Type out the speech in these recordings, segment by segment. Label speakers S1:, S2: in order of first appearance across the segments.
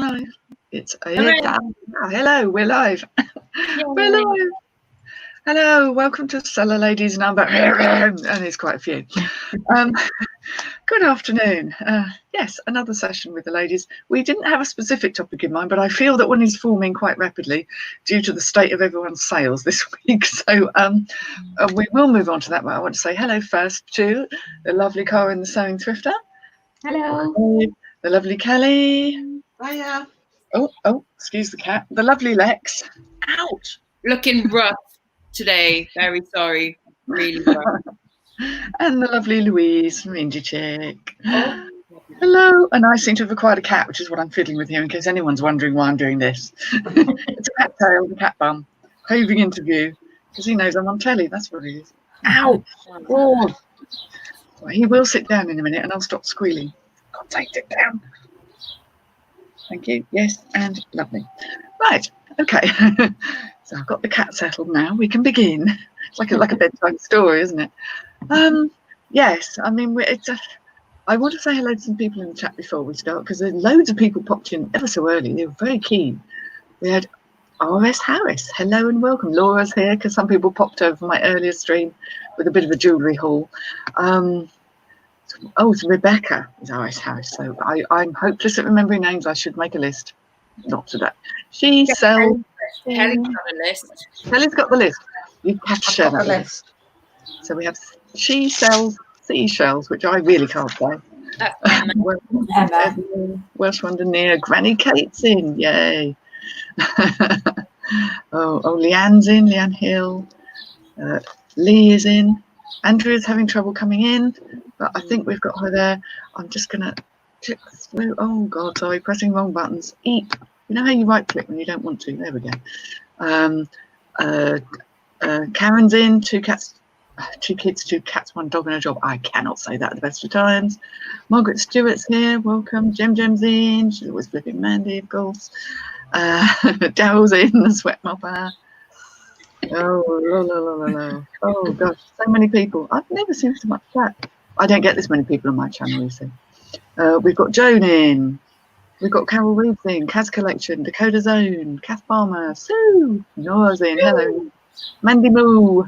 S1: Live. It's
S2: Hello.
S1: hello, we're live. We're live. Hello, welcome to Seller Ladies number, and there's quite a few. Good afternoon. Yes, another session with the ladies. We didn't have a specific topic in mind, but I feel that one is forming quite rapidly due to the state of everyone's sales this week. So we will move on to that, but I want to say hello first to the lovely Cara and the Sewing Thrifter.
S2: Hello.
S1: The lovely Kelly.
S3: Hiya.
S1: Oh, excuse the cat. The lovely Lex.
S2: Ouch. Looking rough today. Very sorry. Really rough.
S1: And the lovely Louise from Indie Chick.
S2: Oh.
S1: Hello. And I seem to have acquired a cat, which is what I'm fiddling with here, in case anyone's wondering why I'm doing this. It's a cat tail, a cat bum. Hoving interview, because he knows I'm on telly. That's what it is. Ow. Oh. Well, he will sit down in a minute and I'll stop squealing. God, take it down. Thank you. Yes, and lovely. Right. Okay. So I've got the cat settled now. We can begin. It's like a bedtime story, isn't it? Yes. I mean, I want to say hello to some people in the chat before we start, because there's loads of people popped in ever so early. They were very keen. We had R.S. Harris. Hello and welcome. Laura's here because some people popped over my earlier stream with a bit of a jewellery haul. Oh, it's Rebecca is R.S. Harris. So I'm hopeless at remembering names. I should make a list. Not today. She sells.
S2: Kelly's got a list.
S1: Kelly's got the list. You have to share that list. So we have she sells seashells, which I really can't say.
S2: Emma.
S1: Welsh Wonder near. Granny Kate's in. Yay. oh, Leanne's in. Leanne Hill. Lee is in. Andrea's having trouble coming in, but I think we've got her there. I'm just going to click through. Oh, God, sorry, pressing wrong buttons. Eep. You know how you right click when you don't want to? There we go. Karen's in. Two kids, 2 cats, 1 dog and a job. I cannot say that at the best of times. Margaret Stewart's here. Welcome. Jem's in. She's always flipping Mandy, of course. Daryl's in, the sweat mopper. Oh gosh, so many people. I've never seen so much chat. I don't get this many people on my channel, you see. We've got Joan in. We've got Carol Reed in. Kaz Collection, Dakota Zone, Kath Palmer, Sue, Nora's in. Hello. Mandy Moo,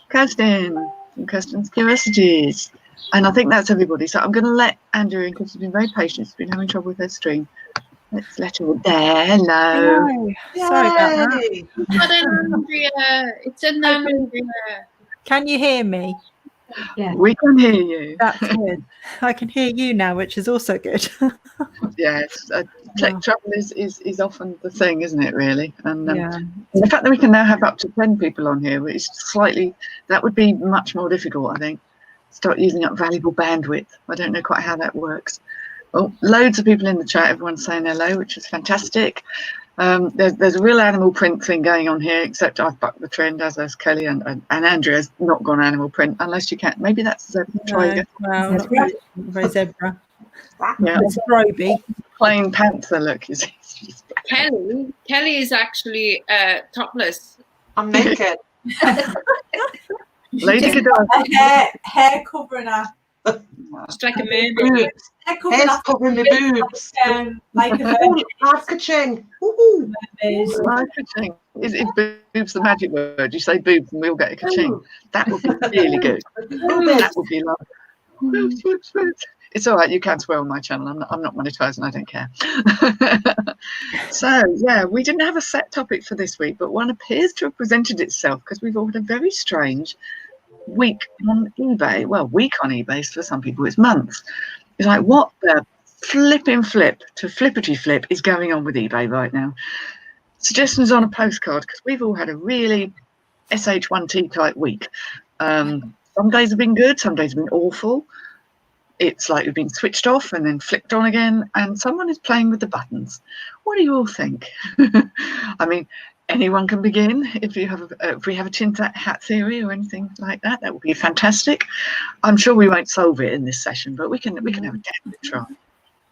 S1: Kirsten, and Kirsten's Curiosities. And I think that's everybody. So I'm going to let Andrea in because she's been very patient. She's been having trouble with her stream. Let's let her there. Hello.
S4: Sorry about that.
S2: Andrea. It's Andrea.
S4: Can you hear me?
S1: Yeah. We can hear you.
S4: That's good. I can hear you now, which is also good.
S1: Yes. Tech trouble is often the thing, isn't it, really? And the fact that we can now have up to 10 people on here is that would be much more difficult, I think. Start using up valuable bandwidth. I don't know quite how that works. Well, loads of people in the chat. Everyone's saying hello, which is fantastic. There's a real animal print thing going on here, except I've bucked the trend, as has Kelly, and Andrea's not gone animal print, unless you can. Maybe that's zebra. Try again.
S4: Well, not very zebra.
S1: Yeah,
S4: it's Roby.
S1: Plain panther look.
S2: Kelly is actually topless.
S3: I'm naked.
S1: Lady Godiva.
S5: Hair covering her.
S2: Just like a mermaid.
S3: Hair's covering the boobs.
S5: Like a
S3: Live ka-ching.
S1: Live ka-ching. Is boobs the magic word? You say boobs and we'll get a ka-ching. That would be really good. That would be lovely. It's all right. You can swear on my channel. I'm not monetizing. I don't care. So yeah, we didn't have a set topic for this week, but one appears to have presented itself because we've all had a very strange week on eBay. Well, week on eBay for some people it's months. It's like, what the flipping flip to flippity flip is going on with eBay right now? Suggestions on a postcard, because we've all had a really SH1T type week. Some days have been good, some days have been awful. It's like we've been switched off and then flicked on again, and someone is playing with the buttons. What do you all think? I mean, anyone can begin. If we have a tin hat theory or anything like that, that would be fantastic. I'm sure we won't solve it in this session, but we can have a definite try.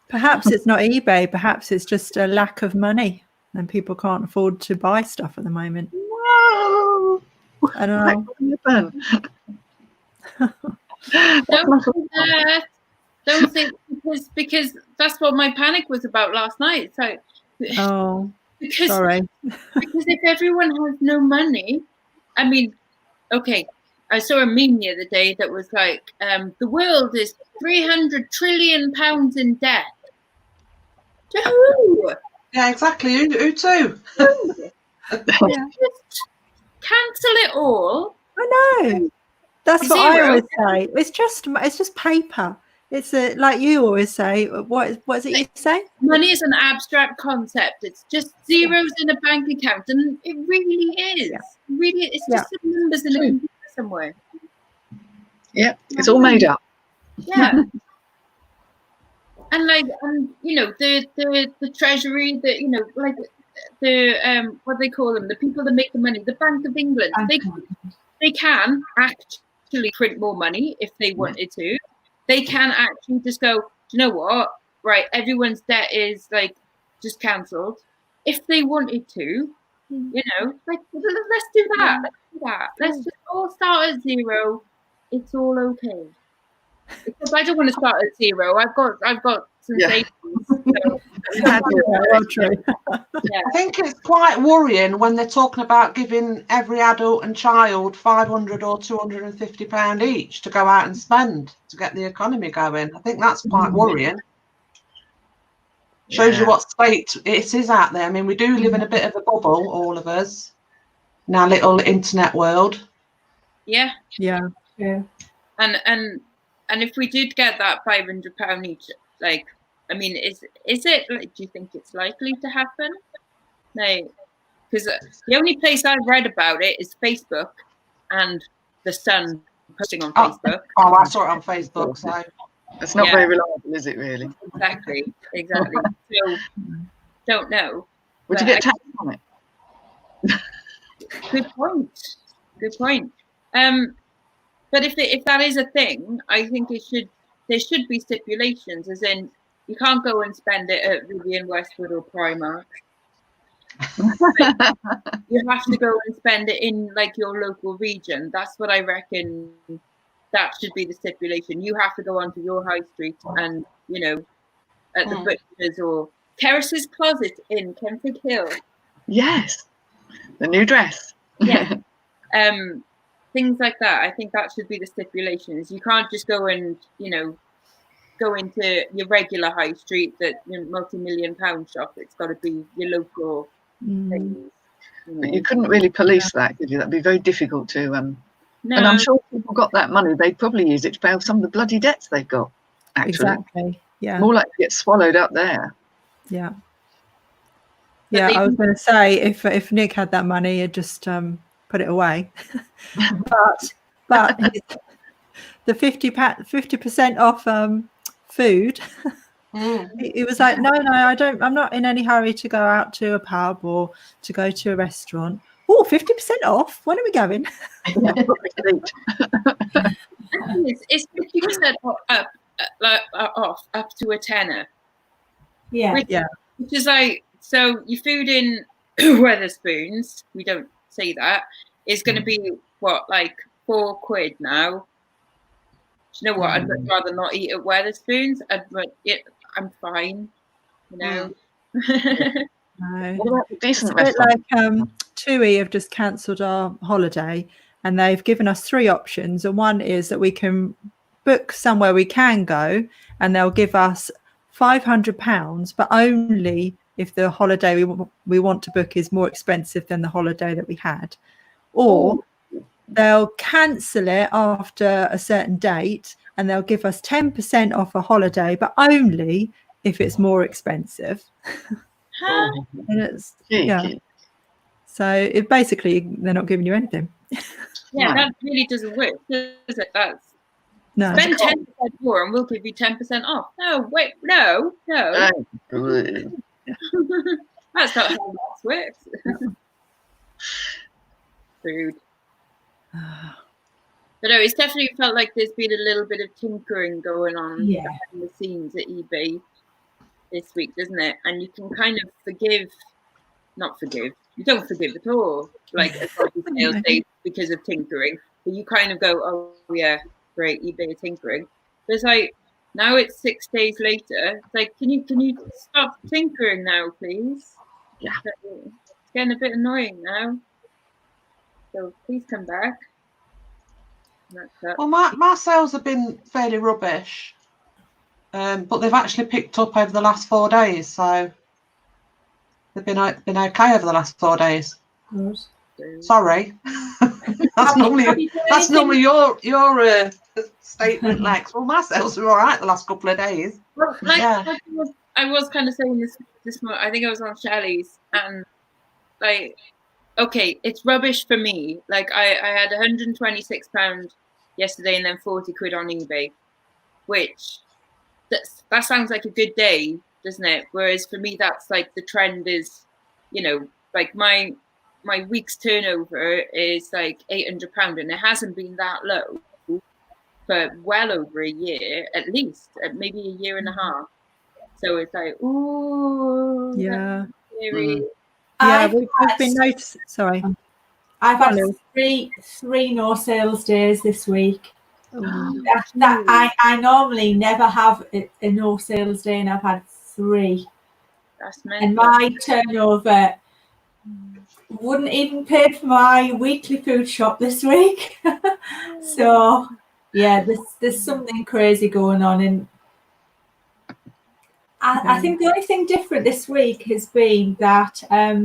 S4: Perhaps it's not eBay. Perhaps it's just a lack of money, and people can't afford to buy stuff at the moment.
S1: Whoa!
S4: I don't
S1: know.
S2: Don't think because that's what my panic was about last night. So
S4: Oh,
S2: because
S4: sorry.
S2: because if everyone has no money, I mean, okay, I saw a meme the other day that was like, the world is 300 trillion pounds in debt. To who?
S3: Yeah, exactly. Who to?
S4: Yeah,
S2: Just cancel it all.
S4: I know. That's what I
S2: Zero.
S4: always say. It's just paper. It's like you always say. What is it you say?
S2: Money is an abstract concept. It's just zeros in a bank account, and it really is.
S4: Yeah.
S2: Really, it's
S4: Yeah.
S2: just some numbers in a
S1: True.
S2: computer somewhere.
S1: Yeah, it's all made up.
S2: Yeah. And like, you know, the treasury, like the what they call them, the people that make the money, the Bank of England, they can actually print more money if they wanted to. They can actually just go, do you know what? Right, everyone's debt is like just cancelled. If they wanted to, you know, like let's do that. Let's do that. Let's just all start at zero. It's all okay. Because I don't want to start at zero. I've got some
S1: Yeah.
S2: savings. So,
S4: Yeah, well, true.
S2: yeah.
S3: I think it's quite worrying when they're talking about giving every adult and child £500 or £250 each to go out and spend to get the economy going. I think that's quite worrying. Shows you
S1: Yeah.
S3: what state it is out there. I mean, we do live in a bit of a bubble, all of us, in our little internet world.
S2: Yeah.
S4: Yeah.
S2: And if we did get that £500 each, like, I mean, is it? Like, do you think it's likely to happen? No, because the only place I've read about it is Facebook, and the Sun posting on Facebook.
S3: Oh, I saw it on Facebook. So
S1: It's not
S2: Yeah.
S1: very reliable, is it really?
S2: Exactly. So don't know.
S1: Would you
S2: But
S1: get taxed on it?
S2: Good point. But if that is a thing, I think there should be stipulations, as in you can't go and spend it at Vivian Westwood or Primark. You have to go and spend it in like your local region. That's what I reckon. That should be the stipulation. You have to go onto your high street and, you know, at the butcher's or Terrace's Closet in Kempford Hill.
S1: Yes, the new dress.
S2: Yeah. Things like that. I think that should be the stipulations. You can't just go and, you know, go into your regular high street, that multi-million pound shop. It's got to be your local things. You know.
S1: But you couldn't really police that, could you? That'd be very difficult to.
S2: No.
S1: And I'm sure if people got that money, they'd probably use it to pay off some of the bloody debts they've got. Actually,
S4: Exactly. Yeah.
S1: more likely to get swallowed up there.
S4: Yeah.
S2: But
S4: Yeah,
S2: they-
S4: I was going to say if Nick had that money, he'd just put it away. but the 50% off food. He was like, no, I'm not in any hurry to go out to a pub or to go to a restaurant. Oh, 50% off. When are we going?
S2: It's 50% off up to a tenner.
S5: Yeah.
S2: Which is like, so your food in Wetherspoons, we don't say that, is going to be what, like £4 now. Do you know what? I'd rather not eat at Wetherspoons. I'm fine, you know.
S4: No.
S1: What about the decent
S4: It's a bit
S1: restaurant?
S4: like TUI have just cancelled our holiday, and they've given us 3 options. And one is that we can book somewhere we can go, and they'll give us £500, but only if the holiday we want to book is more expensive than the holiday that we had. Or they'll cancel it after a certain date, and they'll give us 10% off a holiday, but only if it's more expensive. And it's so it basically, they're not giving you anything.
S2: Yeah, that really doesn't work, does it? That's
S4: No.
S2: spend 10% more and we'll give you 10% off. No, wait, no. That's not how that works. Food. But no, it's definitely felt like there's been a little bit of tinkering going on behind the scenes at eBay this week, doesn't it? And you can kind of not forgive. You don't forgive at all, like a sales day because of tinkering. But you kind of go, oh yeah, great, eBay tinkering. But it's like, Now it's 6 days later. It's like, can you stop tinkering now, please?
S1: Yeah.
S2: It's getting a bit annoying now. So please come back.
S3: Well, my sales have been fairly rubbish, but they've actually picked up over the last 4 days. So they've been okay over the last 4 days.
S5: Good.
S3: Sorry, that's normally your statement, Lex. Well, my sales are all right the last couple of days.
S2: Well, I was kind of saying this morning. I think I was on Shelley's, and like, okay, it's rubbish for me. Like, I had £126 yesterday, and then 40 quid on eBay, which that sounds like a good day, doesn't it? Whereas for me, that's like the trend is, like my week's turnover is like £800, and it hasn't been that low for well over a year, at least, maybe a year and a half. So it's like, ooh,
S4: Yeah.
S2: Yeah,
S4: we've been noticing. Sorry,
S5: I've had three no sales days this week. I normally never have a no sales day, and I've had 3.
S2: That's mental.
S5: And my turnover wouldn't even pay for my weekly food shop this week. So yeah, there's something crazy going on, and I think the only thing different this week has been that I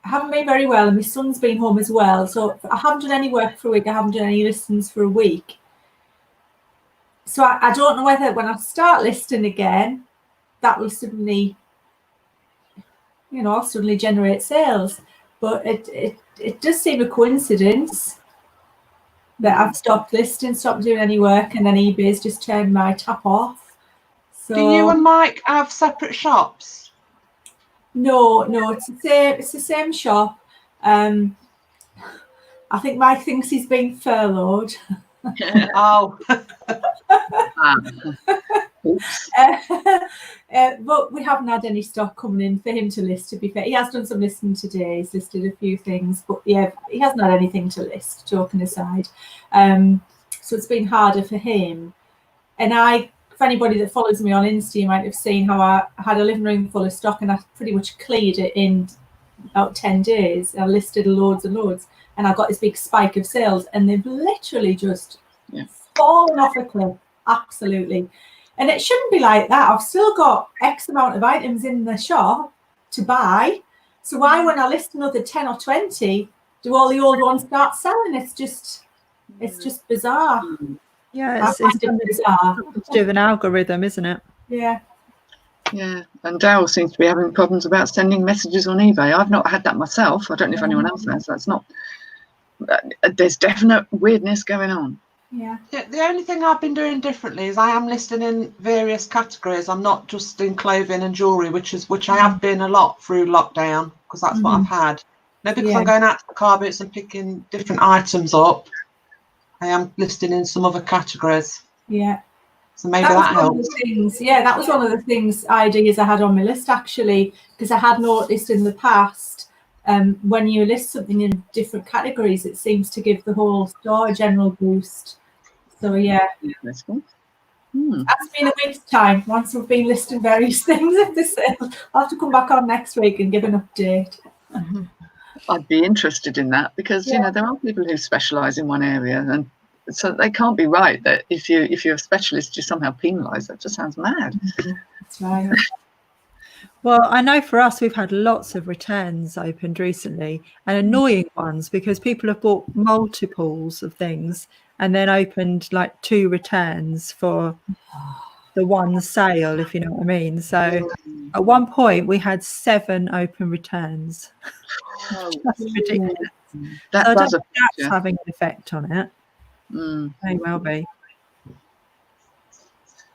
S5: haven't been very well, and my son's been home as well. So I haven't done any work for a week. I haven't done any listings for a week. So I don't know whether when I start listing again, that will suddenly, generate sales. But it does seem a coincidence that I've stopped listing, stopped doing any work, and then eBay's just turned my tap off. So,
S3: do you and Mike have separate shops?
S5: No, it's the same shop. I think Mike thinks he's been furloughed.
S3: Oh.
S5: But we haven't had any stock coming in for him to list, to be fair. He has done some listing today. He's listed a few things, but yeah, he hasn't had anything to list, joking aside. So it's been harder for him. And for anybody that follows me on Insta, you might have seen how I had a living room full of stock, and I pretty much cleared it in about 10 days. I listed loads and loads, and I got this big spike of sales, and they've literally just fallen off a cliff. Absolutely. And it shouldn't be like that. I've still got X amount of items in the shop to buy. So why, when I list another 10 or 20, do all the old ones start selling? It's just bizarre.
S4: Yeah, it's bizarre. It's to do with an algorithm, isn't it?
S5: Yeah.
S1: Yeah, and Dale seems to be having problems about sending messages on eBay. I've not had that myself. I don't know if anyone else has. That's not. There's definite weirdness going on.
S5: Yeah.
S3: The only thing I've been doing differently is I am listing in various categories. I'm not just in clothing and jewellery, which I have been a lot through lockdown, because that's what I've had. Now, because I'm going out to the car boots and picking different items up, I am listing in some other categories.
S5: Yeah.
S3: So maybe that helps.
S5: That was one of the things, ideas I had on my list, actually, because I had noticed in the past, when you list something in different categories, it seems to give the whole store a general boost. So yeah,
S1: that's cool.
S5: That's been a week's time. Once we've been listing various things at the sale, I'll have to come back on next week and give an update.
S1: I'd be interested in that, because there are people who specialise in one area, and so they can't be right that if you're a specialist, you're somehow penalised. That just sounds mad.
S5: That's right.
S4: Well, I know for us, we've had lots of returns opened recently, and annoying ones, because people have bought multiples of things and then opened like 2 returns for the one sale, if you know what I mean. So at one point we had 7 open returns. That's ridiculous. That's having an effect on it. May well be.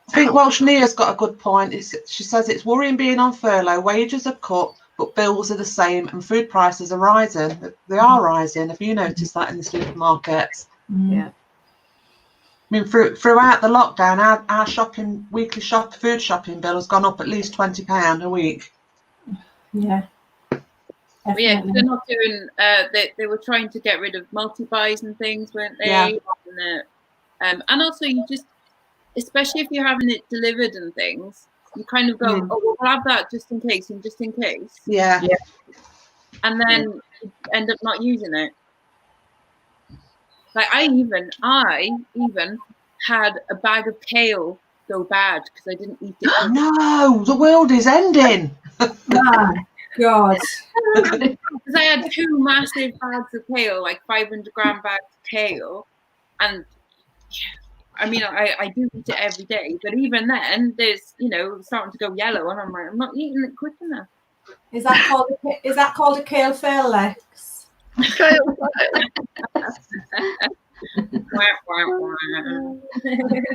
S3: I think Welsh Nia's got a good point. She says it's worrying being on furlough. Wages are cut, but bills are the same, and food prices are rising. They are rising. Have you noticed that in the supermarkets?
S1: Yeah.
S3: I mean, throughout the lockdown, our weekly food shopping bill has gone up at least £20 a week.
S5: Yeah.
S2: Well, yeah, they're not doing. They were trying to get rid of multi-buys and things, weren't they?
S3: Yeah.
S2: And also, especially if you're having it delivered and things, you kind of go, oh, we'll have that just in case and just in case.
S3: Yeah.
S2: And then you end up not using it. Like I even had a bag of kale go bad because I didn't eat it.
S3: No, the world is ending.
S5: My God.
S2: Because I had 2 massive bags of kale, like 500-gram bags of kale, and I mean, I do eat it every day, but even then, there's starting to go yellow, and I'm like, I'm not eating it quick enough.
S5: Is that called a kale fail, Lex?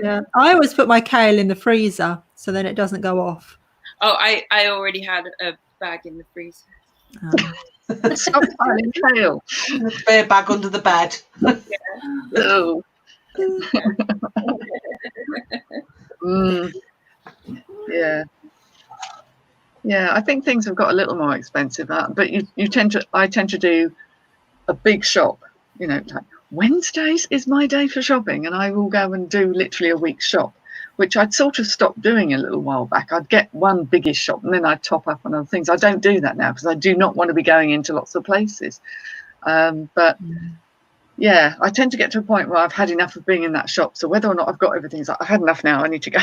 S4: Yeah, I always put my kale in the freezer so then it doesn't go off.
S2: Oh, I already had a bag in the freezer.
S1: Stop piling kale.
S3: A spare bag under the bed.
S1: Oh. Yeah. Yeah, I think things have got a little more expensive, but I tend to do a big shop, like Wednesdays is my day for shopping, and I will go and do literally a week's shop, which I'd sort of stopped doing a little while back. I'd get one biggish shop and then I'd top up on other things. I don't do that now because I do not want to be going into lots of places. But yeah, I tend to get to a point where I've had enough of being in that shop. So whether or not I've got everything, it's like, I've had enough now, I need to go.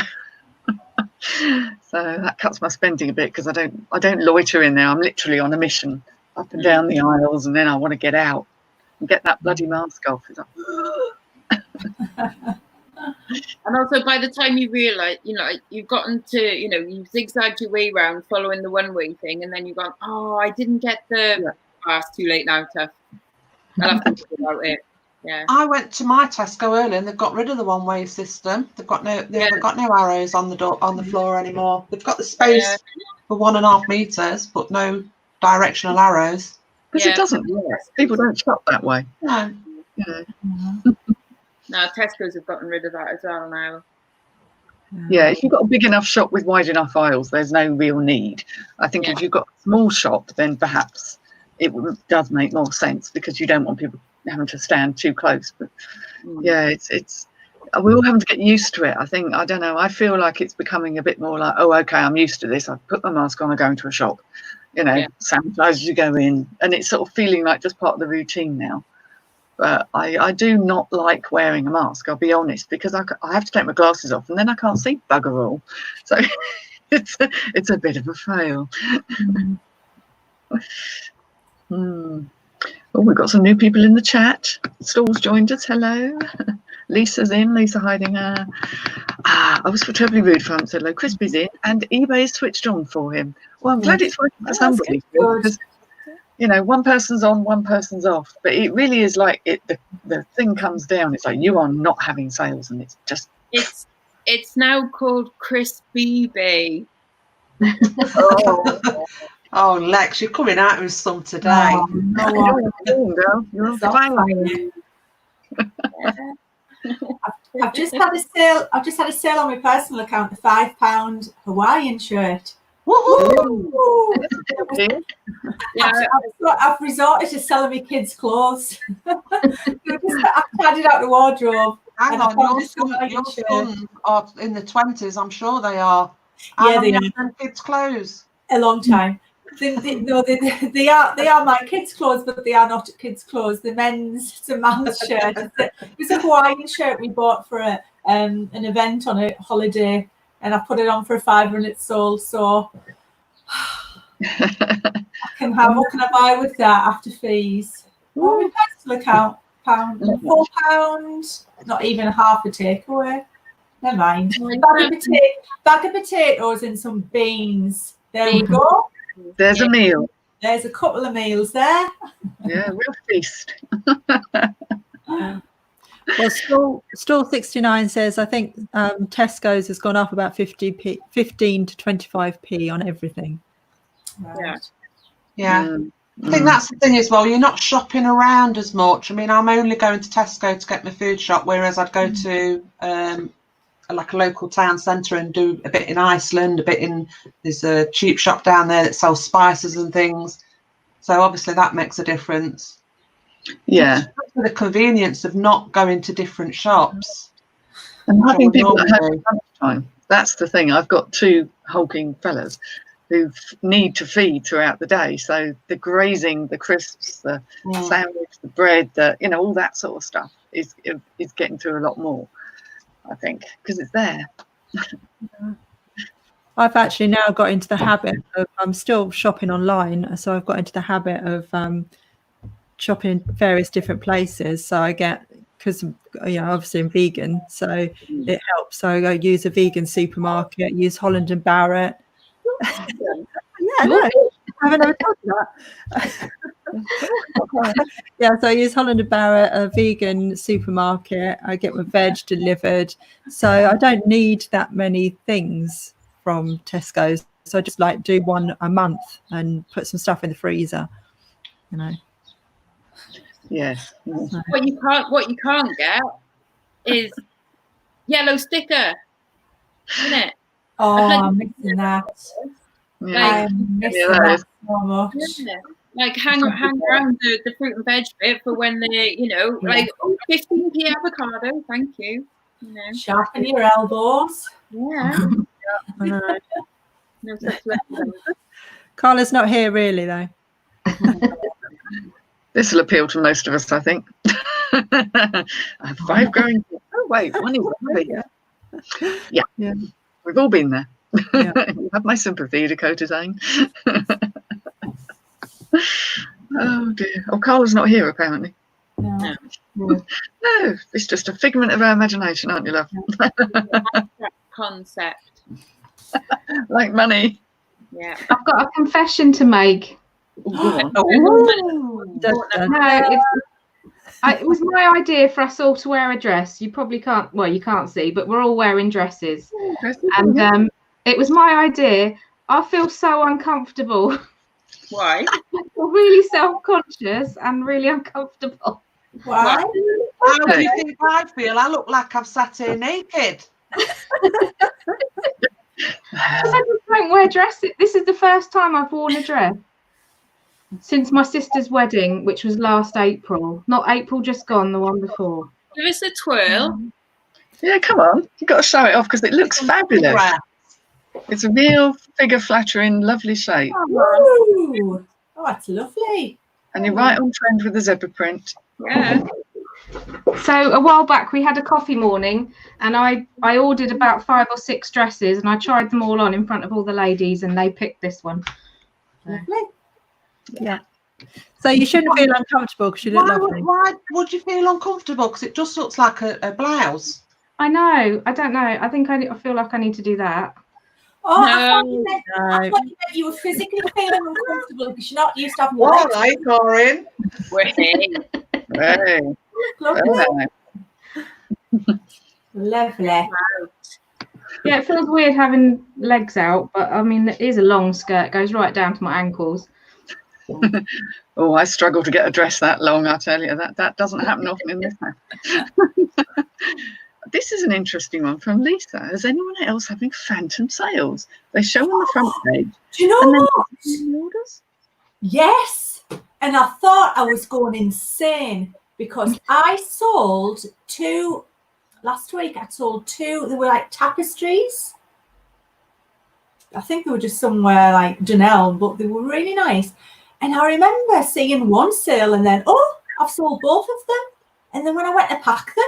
S1: So that cuts my spending a bit because I don't loiter in there. I'm literally on a mission up and down the aisles, and then I want to get out and get that bloody mask off. It's like,
S2: and also by the time you realise, you've gotten to, you've zigzagged your way around following the one-way thing, and then you've gone, oh, I didn't get the it's too late now, tough. I'll have to think about it. Yeah.
S3: I went to my Tesco earlier and they've got rid of the one-way system. They've got no arrows on the floor anymore. They've got the space for 1.5 meters, but no directional arrows.
S1: Because it doesn't work. People don't shop that way.
S3: No.
S2: No, Tesco's have gotten rid of that as well now.
S1: Yeah, if you've got a big enough shop with wide enough aisles, there's no real need. I think if you've got a small shop, then perhaps it does make more sense because you don't want people having to stand too close. But yeah, it's we're all having to get used to it. I think, I don't know, I feel like it's becoming a bit more like, oh, okay, I'm used to this. I put my mask on, I go into a shop, sanitize as you go in, and it's sort of feeling like just part of the routine now. But I do not like wearing a mask, I'll be honest, because I have to take my glasses off and then I can't see bugger all. So it's a bit of a fail. Oh, we've got some new people in the chat. Stall's joined us. Hello. Lisa's in. Lisa hiding. I was terribly rude for him. Said hello. Crispy's in, and eBay's switched on for him. Well, I'm glad it's working for somebody because one person's on, one person's off. But it really is like the thing comes down. It's like you are not having sales, and it's just.
S2: It's now called Crispy Bay.
S3: Oh, Lex, you're coming out with some today.
S5: I've just had a sale. I've just had a sale on my personal account. A £5 Hawaiian shirt. Woohoo! I've resorted to selling my kids' clothes. I've had it out the wardrobe.
S3: Hang on, your sons are in the 20s. I'm sure they are.
S5: Yeah, they
S3: are. Kids' clothes.
S5: A long time. They are my kids' clothes, but they are not kids' clothes. It's a man's shirt. It's a Hawaiian shirt we bought for an event on a holiday, and I put it on for £5 and it's sold. So what can I buy with that after fees? Oh, my personal account, £4, not even half a takeaway. Never mind. Bag of potatoes and some beans. There we go.
S1: There's a meal.
S5: There's a couple of meals there.
S1: Yeah, real feast.
S4: Well, Stall 69 says, I think Tesco's has gone up about 15 to 25p on everything.
S5: Right.
S3: Yeah. I think that's the thing as well. You're not shopping around as much. I mean, I'm only going to Tesco to get my food shop, whereas I'd go to like a local town centre and do a bit in Iceland, there's a cheap shop down there that sells spices and things. So obviously that makes a difference.
S1: Yeah.
S3: The convenience of not going to different shops.
S1: And having people at home
S3: normally
S1: at lunchtime, that's the thing. I've got 2 hulking fellas who need to feed throughout the day. So the grazing, the crisps, the sandwich, the bread, all that sort of stuff is getting through a lot more, I think, because it's there.
S4: I've actually now got into the habit of, I'm still shopping online, so I've got into the habit of shopping in various different places. So I get, because obviously I'm vegan, so it helps. So I use a vegan supermarket, use Holland and Barrett. No, I haven't ever told you that. Yeah, so I use Holland and Barrett, a vegan supermarket. I get my veg delivered, so I don't need that many things from Tesco's. So I just do one a month and put some stuff in the freezer.
S1: Yes.
S2: What you can't get is yellow sticker, isn't it?
S5: Oh, I'm missing that.
S1: Yeah.
S5: I'm missing that so much.
S2: Yeah. Hang around the fruit and veg bit for when they 15p avocado, thank you.
S5: Sharpen your elbows.
S2: Yeah.
S4: I know.
S2: No such lessons.
S4: Carla's not here really though.
S1: This will appeal to most of us, I think. I have 5 growing. Oh wait, one is yeah. We've all been there.
S4: Yeah.
S1: You have my sympathy, Dakota Zane. Oh dear. Oh, Carla's not here apparently.
S5: No.
S1: No, it's just a figment of our imagination, aren't you, love?
S2: Concept.
S1: Like money.
S2: Yeah.
S6: I've got a confession to make.
S1: Oh,
S6: It was my idea for us all to wear a dress. You probably can't, you can't see, but we're all wearing dresses. And it was my idea. I feel so uncomfortable.
S2: Why?
S6: I feel really self-conscious and really uncomfortable.
S5: Why?
S3: How do you think I feel? I look like I've sat here naked.
S6: Because I just don't wear dresses. This is the first time I've worn a dress since my sister's wedding, which was last April. Not April just gone, the one before.
S2: Give us a twirl.
S1: Yeah, come on. You've got to show it off because it looks fabulous. It's a real figure flattering, lovely shape.
S5: Oh, that's lovely.
S1: And you're right on trend with the zebra print.
S2: Yeah.
S6: So a while back we had a coffee morning and I ordered about 5 or 6 dresses and I tried them all on in front of all the ladies and they picked this one.
S5: Lovely.
S4: Yeah. So you shouldn't feel uncomfortable because you look lovely.
S3: Why would you feel uncomfortable? Because it just looks like a blouse.
S6: I know. I don't know. I think I feel like I need to do that.
S5: Oh,
S2: No,
S5: I thought you meant you were physically feeling uncomfortable because you're not used to having your
S3: All
S5: legs.
S3: right, Corinne.
S1: Hey.
S5: Lovely. Lovely.
S6: Yeah, it feels weird having legs out, but I mean, it is a long skirt. It goes right down to my ankles.
S1: Oh, I struggle to get a dress that long, I tell you. That doesn't happen often in this house. This is an interesting one from Lisa. Is anyone else having phantom sales? They show on the front page.
S5: Do you know what?
S1: Orders?
S5: Yes. And I thought I was going insane because I sold 2 last week. I sold 2. They were like tapestries. I think they were just somewhere like Dunelm, but they were really nice. And I remember seeing one sale and then, oh, I've sold both of them. And then when I went to pack them,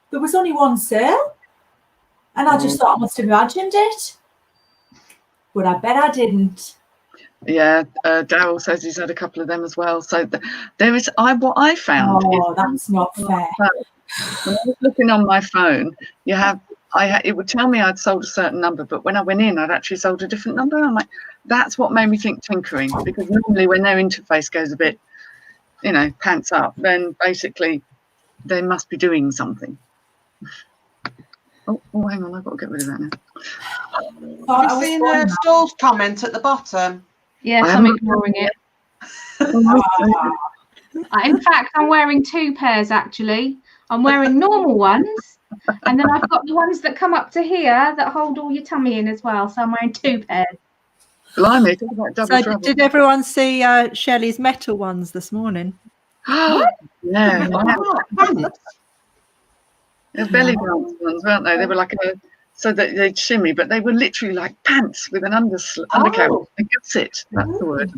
S5: there was only one sale. And I just thought I must have imagined it. But I bet I didn't.
S1: Yeah, Daryl says he's had a couple of them as well. So there is, what I found.
S5: Oh, that's not fair.
S1: When I was looking on my phone, it would tell me I'd sold a certain number, but when I went in, I'd actually sold a different number. I'm like, that's what made me think tinkering, because normally when their interface goes a bit, pants up, then basically they must be doing something. Oh, hang on, I've got to get rid of that now.
S3: Have you seen Stoll's comment at the bottom?
S6: Yes, I'm ignoring it. In fact, I'm wearing 2 pairs actually. I'm wearing normal ones, and then I've got the ones that come up to here that hold all your tummy in as well. So I'm wearing 2 pairs.
S1: Blimey, talk about double trouble.
S4: Did everyone see Shelley's metal ones this morning?
S1: Yeah. They're belly dance ones, weren't they? They were like so that they'd shimmy, but they were literally like pants with an undercarriage. A gusset, that's the word.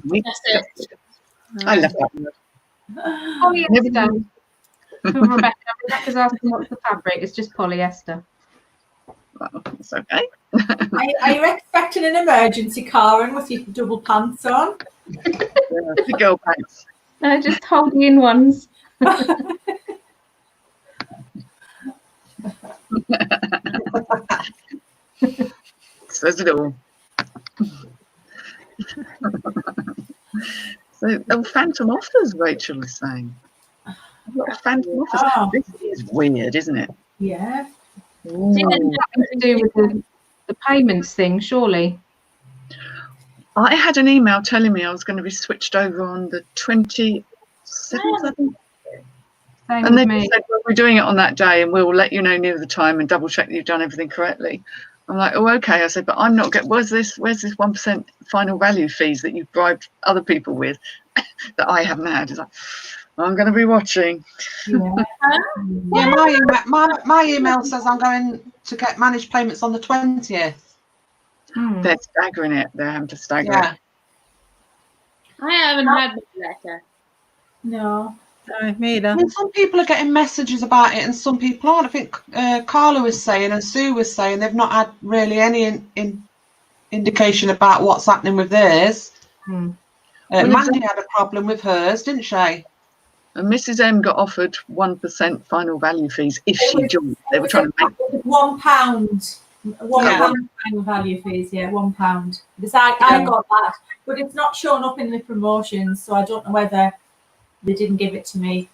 S1: I love that word.
S6: Polyester. From Rebecca. Rebecca's asking what's the fabric. It's just polyester.
S1: Well, it's okay.
S5: Are you expecting an emergency, Karen, with your double pants on?
S1: The girl pants.
S6: No, just holding in ones.
S1: Says it all. So, phantom offers, Rachel was saying. I've got a phantom offers.
S5: Oh.
S1: This is weird, isn't it?
S5: Yeah.
S6: Nothing to do with the payments thing, surely.
S1: I had an email telling me I was going to be switched over on the 27th, I think.
S6: Same
S1: And
S6: with
S1: they
S6: me.
S1: said, well, we're doing it on that day and we'll let you know near the time and double check that you've done everything correctly. I'm like, oh, okay. I said, but I'm not getting, where's this 1% final value fees that you've bribed other people with that I haven't had? It's like, I'm going to be watching.
S5: Yeah.
S3: Yeah, my email says I'm going to get managed payments on the 20th.
S1: They're staggering it. They're having to stagger
S3: Yeah.
S1: it.
S2: I haven't had the letter.
S5: No.
S4: No, me either.
S3: I mean, some people are getting messages about it and some people aren't. I think Carla was saying and Sue was saying they've not had really any indication about what's happening with theirs. Mandy had a problem with hers, didn't she?
S1: And Mrs. M got offered 1% final value fees if she joined. They were trying to make
S5: £1. One final value fees, yeah, £1. Because I got that, but it's not showing up in the promotions, so I don't know whether they didn't give it to me.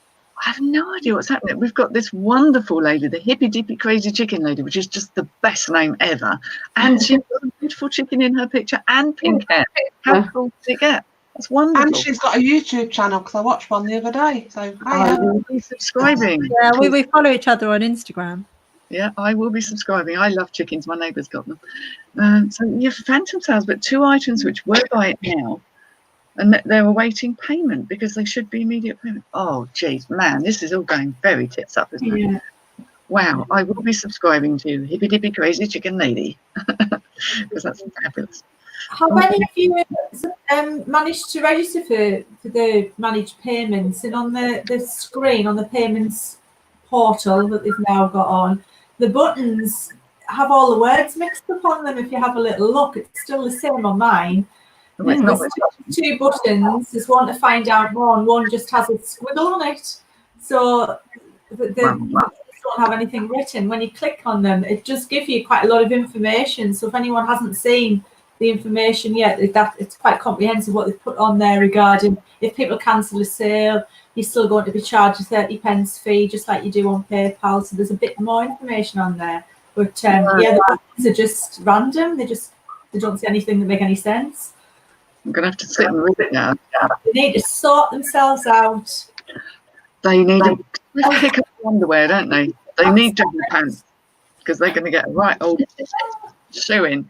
S1: I have no idea what's happening. We've got this wonderful lady, the hippy dippy crazy chicken lady, which is just the best name ever. And she's got a beautiful chicken in her picture and pink hair. How cool does it get? That's wonderful.
S3: And she's got a YouTube channel because I watched one the other day. So
S1: I will be subscribing.
S4: Yeah, we follow each other on Instagram.
S1: Yeah, I will be subscribing. I love chickens. My neighbour's got them. So yeah, phantom sales, but 2 items which were by it now, and they're awaiting payment because they should be immediate payment. Oh, geez, man, this is all going very tits up, isn't it?
S5: Yeah.
S1: Wow, I will be subscribing to Hippy Dippy Crazy Chicken Lady because that's fabulous.
S5: How many of you managed to register for the managed payments? And on the screen, on the payments portal that they've now got on, the buttons have all the words mixed up on them. If you have a little look, it's still the same on mine. There's two buttons. There's one to find out more, and one just has a squiggle on it. So they don't have anything written. When you click on them, it just gives you quite a lot of information. So if anyone hasn't seen the information yet, it's quite comprehensive what they've put on there regarding if people cancel a sale, you're still going to be charged a 30p fee, just like you do on PayPal. So there's a bit more information on there. But yeah, the buttons are just random. They don't say anything that make any sense.
S1: I'm going to have to sit and read it now.
S5: They need to sort themselves out.
S1: They need to pick up the underwear, don't they? They need double pants because they're going to get a right old shoe in.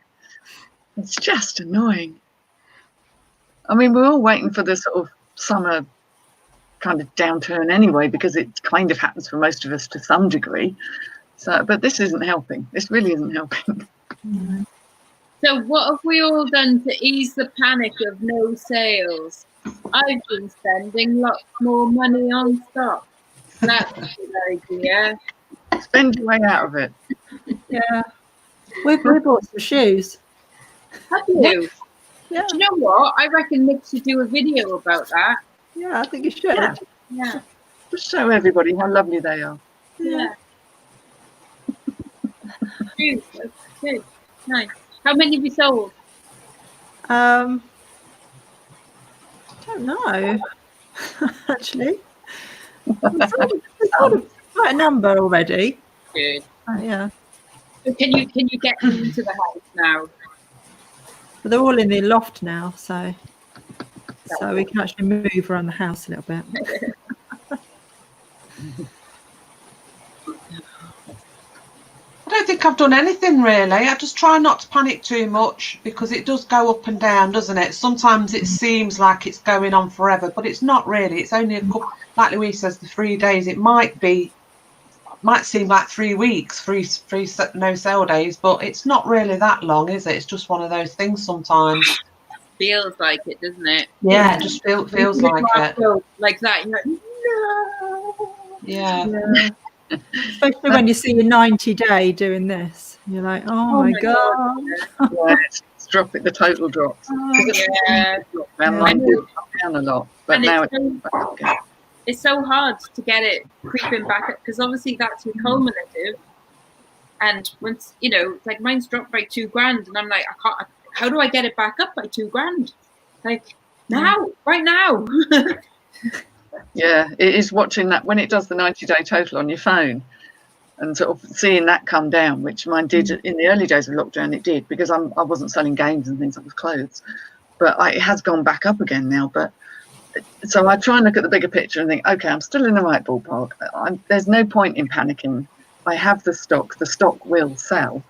S1: It's just annoying. I mean, we're all waiting for the sort of summer kind of downturn anyway, because it kind of happens for most of us to some degree. So, but this isn't helping. This really isn't helping.
S2: So what have we all done to ease the panic of no sales? I've been spending lots more money on stock. That's a good idea.
S1: Spend your way out of it.
S4: Yeah. We bought some shoes.
S2: Have you?
S4: Yeah.
S2: Do you know what? I reckon Nick should do a video about that.
S4: Yeah, I think you should.
S2: Yeah.
S1: Just show everybody how lovely they are.
S2: Yeah. Good. Nice. How many have you sold?
S4: I don't know. Actually, we've sold quite a number already.
S2: Good.
S4: Yeah.
S2: So can you get them into the house now?
S4: But they're all in the loft now, so we can actually move around the house a little bit.
S3: I don't think I've done anything really. I just try not to panic too much because it does go up and down, doesn't it? Sometimes it seems like it's going on forever, but it's not really. It's only a couple, like Louise says, the 3 days. It might be might seem like 3 weeks, free no sale days, but it's not really that long, is it? It's just one of those things sometimes.
S2: Feels like it, doesn't it?
S3: Yeah, it just feels like it.
S2: Like that. You're like, no.
S3: Yeah.
S4: Especially when you see your 90-day doing this, you're like, oh my god.
S1: Yeah, it's dropping, the total drops.
S2: Yeah.
S1: Mine did come down a lot, but
S2: And
S1: now
S2: it's
S1: it's back up again.
S2: It's so hard to get it creeping back up, because obviously that's your cumulative. And once, you know, like mine's dropped by $2,000, and I'm like, I can't. How do I get it back up by $2,000? Like now, right now.
S1: Yeah, it is watching that when it does the 90-day total on your phone, and sort of seeing that come down, which mine did in the early days of lockdown. It did, because I wasn't selling games and things, like with clothes, but it has gone back up again now. But so I try and look at the bigger picture and think, okay, I'm still in the right ballpark. There's no point in panicking. I have the stock. The stock will sell.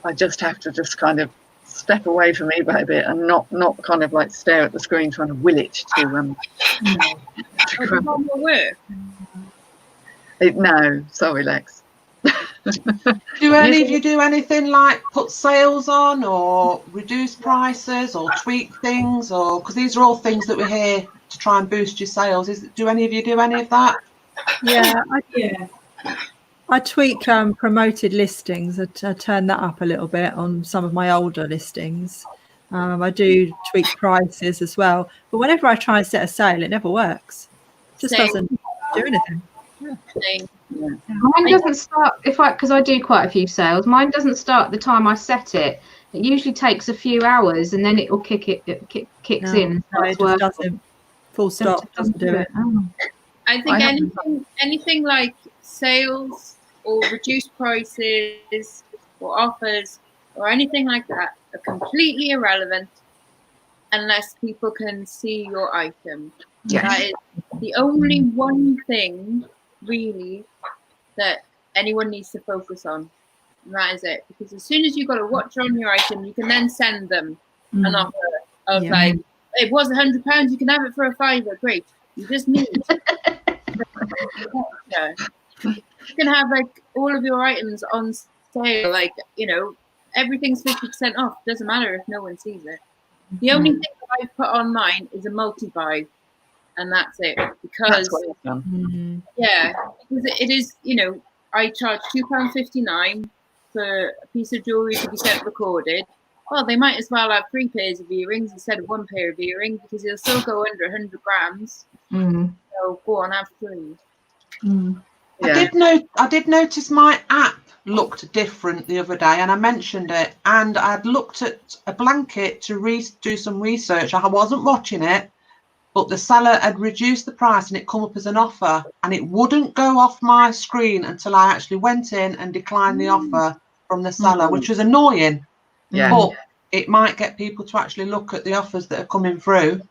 S1: I just have to just kind of step away from eBay a bit and not kind of like stare at the screen trying to will it to
S2: work.
S1: No, sorry, Lex.
S3: Do any of you do anything like put sales on or reduce prices or tweak things, or because these are all things that we're here to try and boost your sales? Do any of you do any of that?
S4: Yeah, I tweak promoted listings. I turn that up a little bit on some of my older listings. I do tweak prices as well, but whenever I try and set a sale, it never works. It just doesn't do anything.
S6: Mine doesn't start because I do quite a few sales. Mine doesn't start the time I set it. It usually takes a few hours, and then it will kicks in.
S4: No, it just doesn't. Full stop doesn't do it.
S2: I think anything like sales or reduced prices or offers or anything like that are completely irrelevant unless people can see your item.
S1: Yes.
S2: That is the only one thing really that anyone needs to focus on. And that is it. Because as soon as you've got a watch on your item, you can then send them an offer of like, it was £100, you can have it for a £5. Great. You just need you can have like all of your items on sale, like, you know, everything's 50% off. Doesn't matter if no one sees it. The only thing that I've put on mine is a multi-buy, and that's it. Because because it is, you know, I charge £2.59 for a piece of jewellery to be sent recorded. Well, they might as well have 3 pairs of earrings instead of 1 pair of earrings, because they'll still go under 100 grams. So go on, have 3.
S3: Yeah. I did notice my app looked different the other day, and I mentioned it, and I'd looked at a blanket to do some research. I wasn't watching it, but the seller had reduced the price and it come up as an offer, and it wouldn't go off my screen until I actually went in and declined the offer from the seller, which was annoying. But it might get people to actually look at the offers that are coming through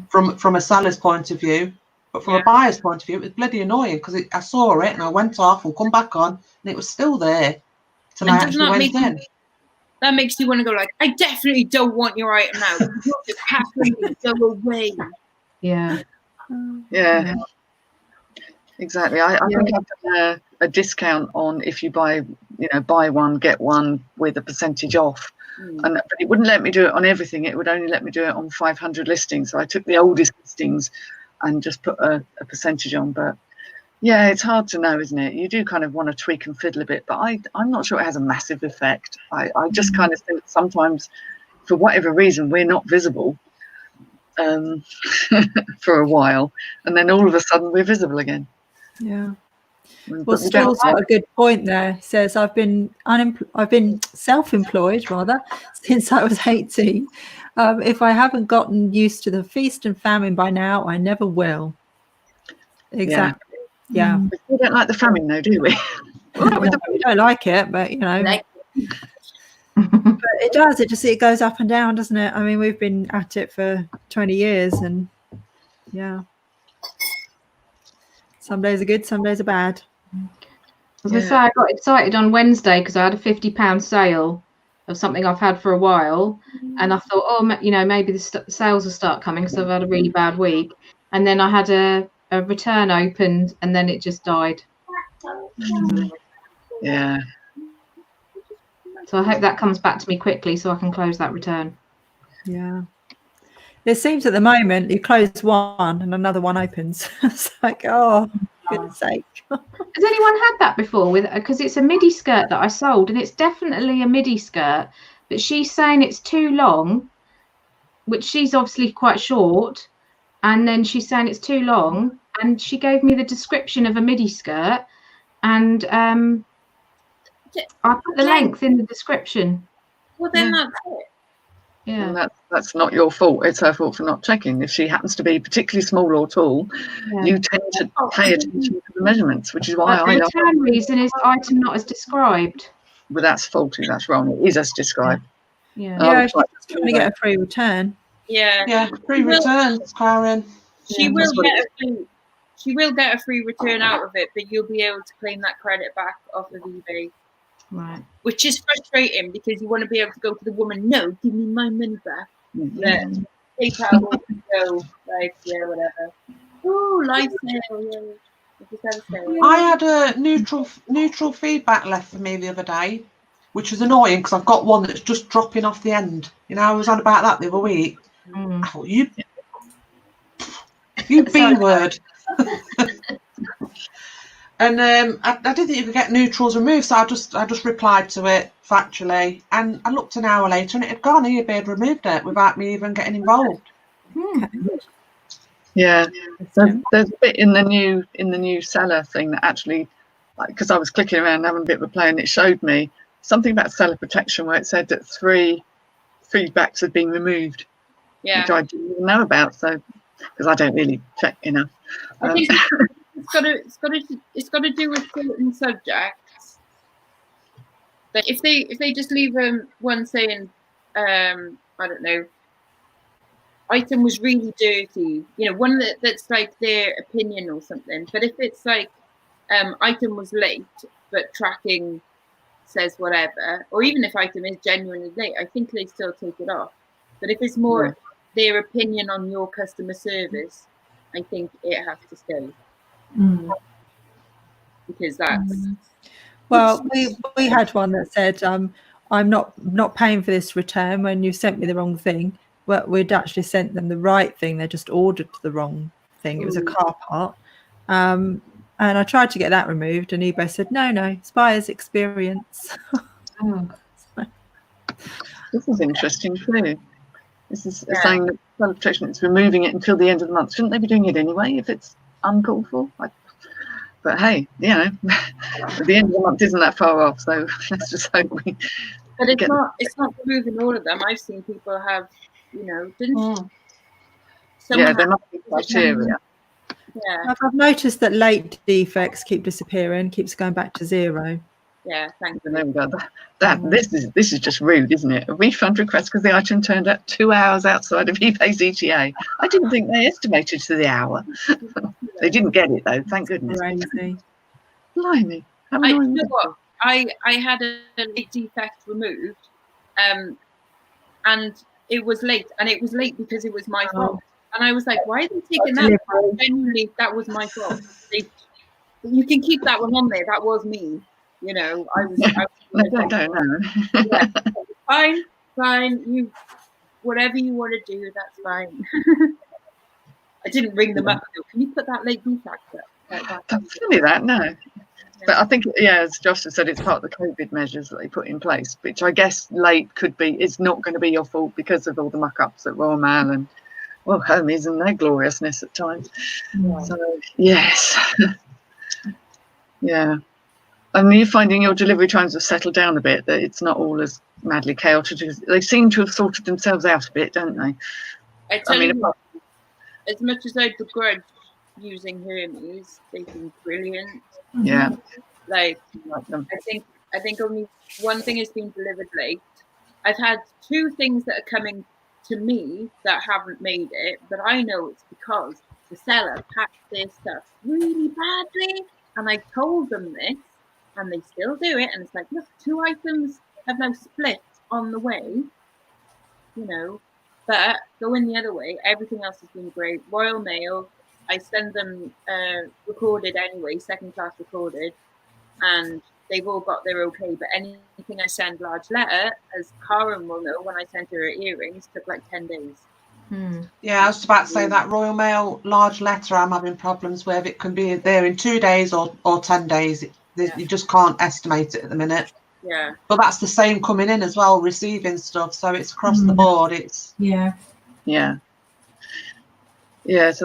S3: from a seller's point of view. But from a buyer's point of view, it was bloody annoying, because I saw it and I went off and come back on and it was still there till I actually went in.
S2: That makes you want to go like, I definitely don't want your item now. Just happily go away.
S1: Yeah. Exactly. I think I've done a discount on if you buy one, get one with a percentage off. But it wouldn't let me do it on everything. It would only let me do it on 500 listings. So I took the oldest listings and just put a percentage on. But yeah, it's hard to know, isn't it? You do kind of want to tweak and fiddle a bit, but I'm not sure it has a massive effect. I just kind of think sometimes, for whatever reason, we're not visible for a while, and then all of a sudden we're visible again.
S4: Yeah. Well, Still's got a good point there. He says, I've been self-employed rather since I was 18. If I haven't gotten used to the feast and famine by now, I never will. Exactly. Yeah.
S1: We don't like the famine, though, do we?
S4: We don't like it, but you know. But it does. It goes up and down, doesn't it? I mean, we've been at it for 20 years, and some days are good, some days are bad.
S6: As I say, I got excited on Wednesday because I had a £50 sale of something I've had for a while, and I thought, oh, you know, maybe the sales will start coming because I've had a really bad week. And then I had a return opened, and then it just died.
S1: Yeah.
S6: So I hope that comes back to me quickly so I can close that return.
S4: Yeah. It seems at the moment you close one and another one opens. It's like, oh, goodness sake.
S6: Has anyone had that before? With because it's a midi skirt that I sold, and it's definitely a midi skirt, but she's saying it's too long, which she's obviously quite short, and then she's saying it's too long, and she gave me the description of a midi skirt, and I put the length in the description.
S2: Well, then that's it.
S1: And
S6: Yeah.
S1: that's not your fault. It's her fault for not checking. If she happens to be particularly small or tall, you tend to pay attention to the measurements, which is why
S6: But
S1: I
S6: the
S1: know.
S6: return reason is item not as described.
S1: But that's faulty. That's wrong. It is as described.
S6: Yeah.
S1: And I
S4: Yeah,
S1: would
S4: she's
S1: like
S4: just trying to get a free return.
S2: Yeah.
S3: Yeah, free returns, Karen.
S2: She
S1: Yeah,
S2: will
S1: that's what
S2: get
S1: it
S2: a free. She will get a free return out of it, but you'll be able to claim that credit back off of eBay.
S6: Right.
S2: Which is frustrating because you want to be able to go to the woman, no, give me my money back. Yeah. PayPal will go like, yeah, whatever. Oh, life sale, yeah. Just have a sale.
S3: I had a neutral feedback left for me the other day, which was annoying because I've got one that's just dropping off the end. You know, I was on about that the other week. I thought, you B word. And I didn't think you could get neutrals removed, so I just replied to it factually. And I looked an hour later, and it had gone. eBay had removed it without me even getting involved.
S1: Yeah, there's a bit in the new seller thing that actually, like, because I was clicking around having a bit of a play, and it showed me something about seller protection where it said that 3 feedbacks had been removed,
S2: Yeah.
S1: which I didn't even know about. So, because I don't really check enough.
S2: I think it's got to do with certain subjects. But if they just leave one saying, I don't know, item was really dirty, you know, one that's like their opinion or something. But if it's like item was late, but tracking says whatever, or even if item is genuinely late, I think they still take it off. But if it's more their opinion on your customer service, I think it has to stay. Because that's
S4: Well, we had one that said, I'm not paying for this return when you sent me the wrong thing. But we'd actually sent them the right thing. They just ordered the wrong thing. It was a car part. And I tried to get that removed, and eBay said, no, it's buyer's experience.
S1: This is interesting too. This is saying that seller protection is removing it until the end of the month. Shouldn't they be doing it anyway if it's uncalled for? But hey, you know, the end of the month isn't that far off, so let's just hope we.
S2: But it's not removing all of them. I've seen people have, you know,
S1: there must be criteria.
S2: Yeah.
S4: I've noticed that late defects keep disappearing, keeps going back to 0.
S2: Yeah, thank you.
S1: There we go. This is just rude, isn't it? A refund request because the item turned up 2 hours outside of eBay's ETA. I didn't think they estimated to the hour. They didn't get it though, thank goodness.
S4: Crazy.
S1: Blimey.
S2: You know what? I had a late defect removed, and it was late, and it was late because it was my fault. And I was like, why are they taking that? Genuinely, that was my fault. You can keep that one on there. That was me. You know, I was
S1: don't know.
S2: Fine. You, whatever you want to do, that's fine. I didn't ring them up. Can you put that late defect up?
S1: That's silly, that, no. But I think, as Josh has said, it's part of the COVID measures that they put in place, which I guess late is not going to be your fault because of all the muck-ups at Royal Mail and, Hermes and their gloriousness at times. So, yes. Yeah. And you're finding your delivery times have settled down a bit, that it's not all as madly chaotic. They seem to have sorted themselves out a bit, don't they?
S2: I tell you what, as much as I begrudge using Hermes, they've been brilliant.
S1: Yeah.
S2: I think only one thing has been delivered late. I've had 2 things that are coming to me that haven't made it, but I know it's because the seller packed their stuff really badly, and I told them this, and they still do it. And it's like, look, 2 items have now split on the way, you know. But going the other way, everything else has been great. Royal Mail, I send them recorded anyway, second class recorded. and they've all got their okay. But anything I send large letter, as Karen will know, when I sent her earrings, took like 10 days.
S3: Yeah, I was about to say that Royal Mail large letter I'm having problems with. It can be there in 2 days or 10 days. You just can't estimate it at the minute.
S2: Yeah.
S3: But that's the same coming in as well, receiving stuff. So it's across the board. It's
S5: Yeah.
S1: So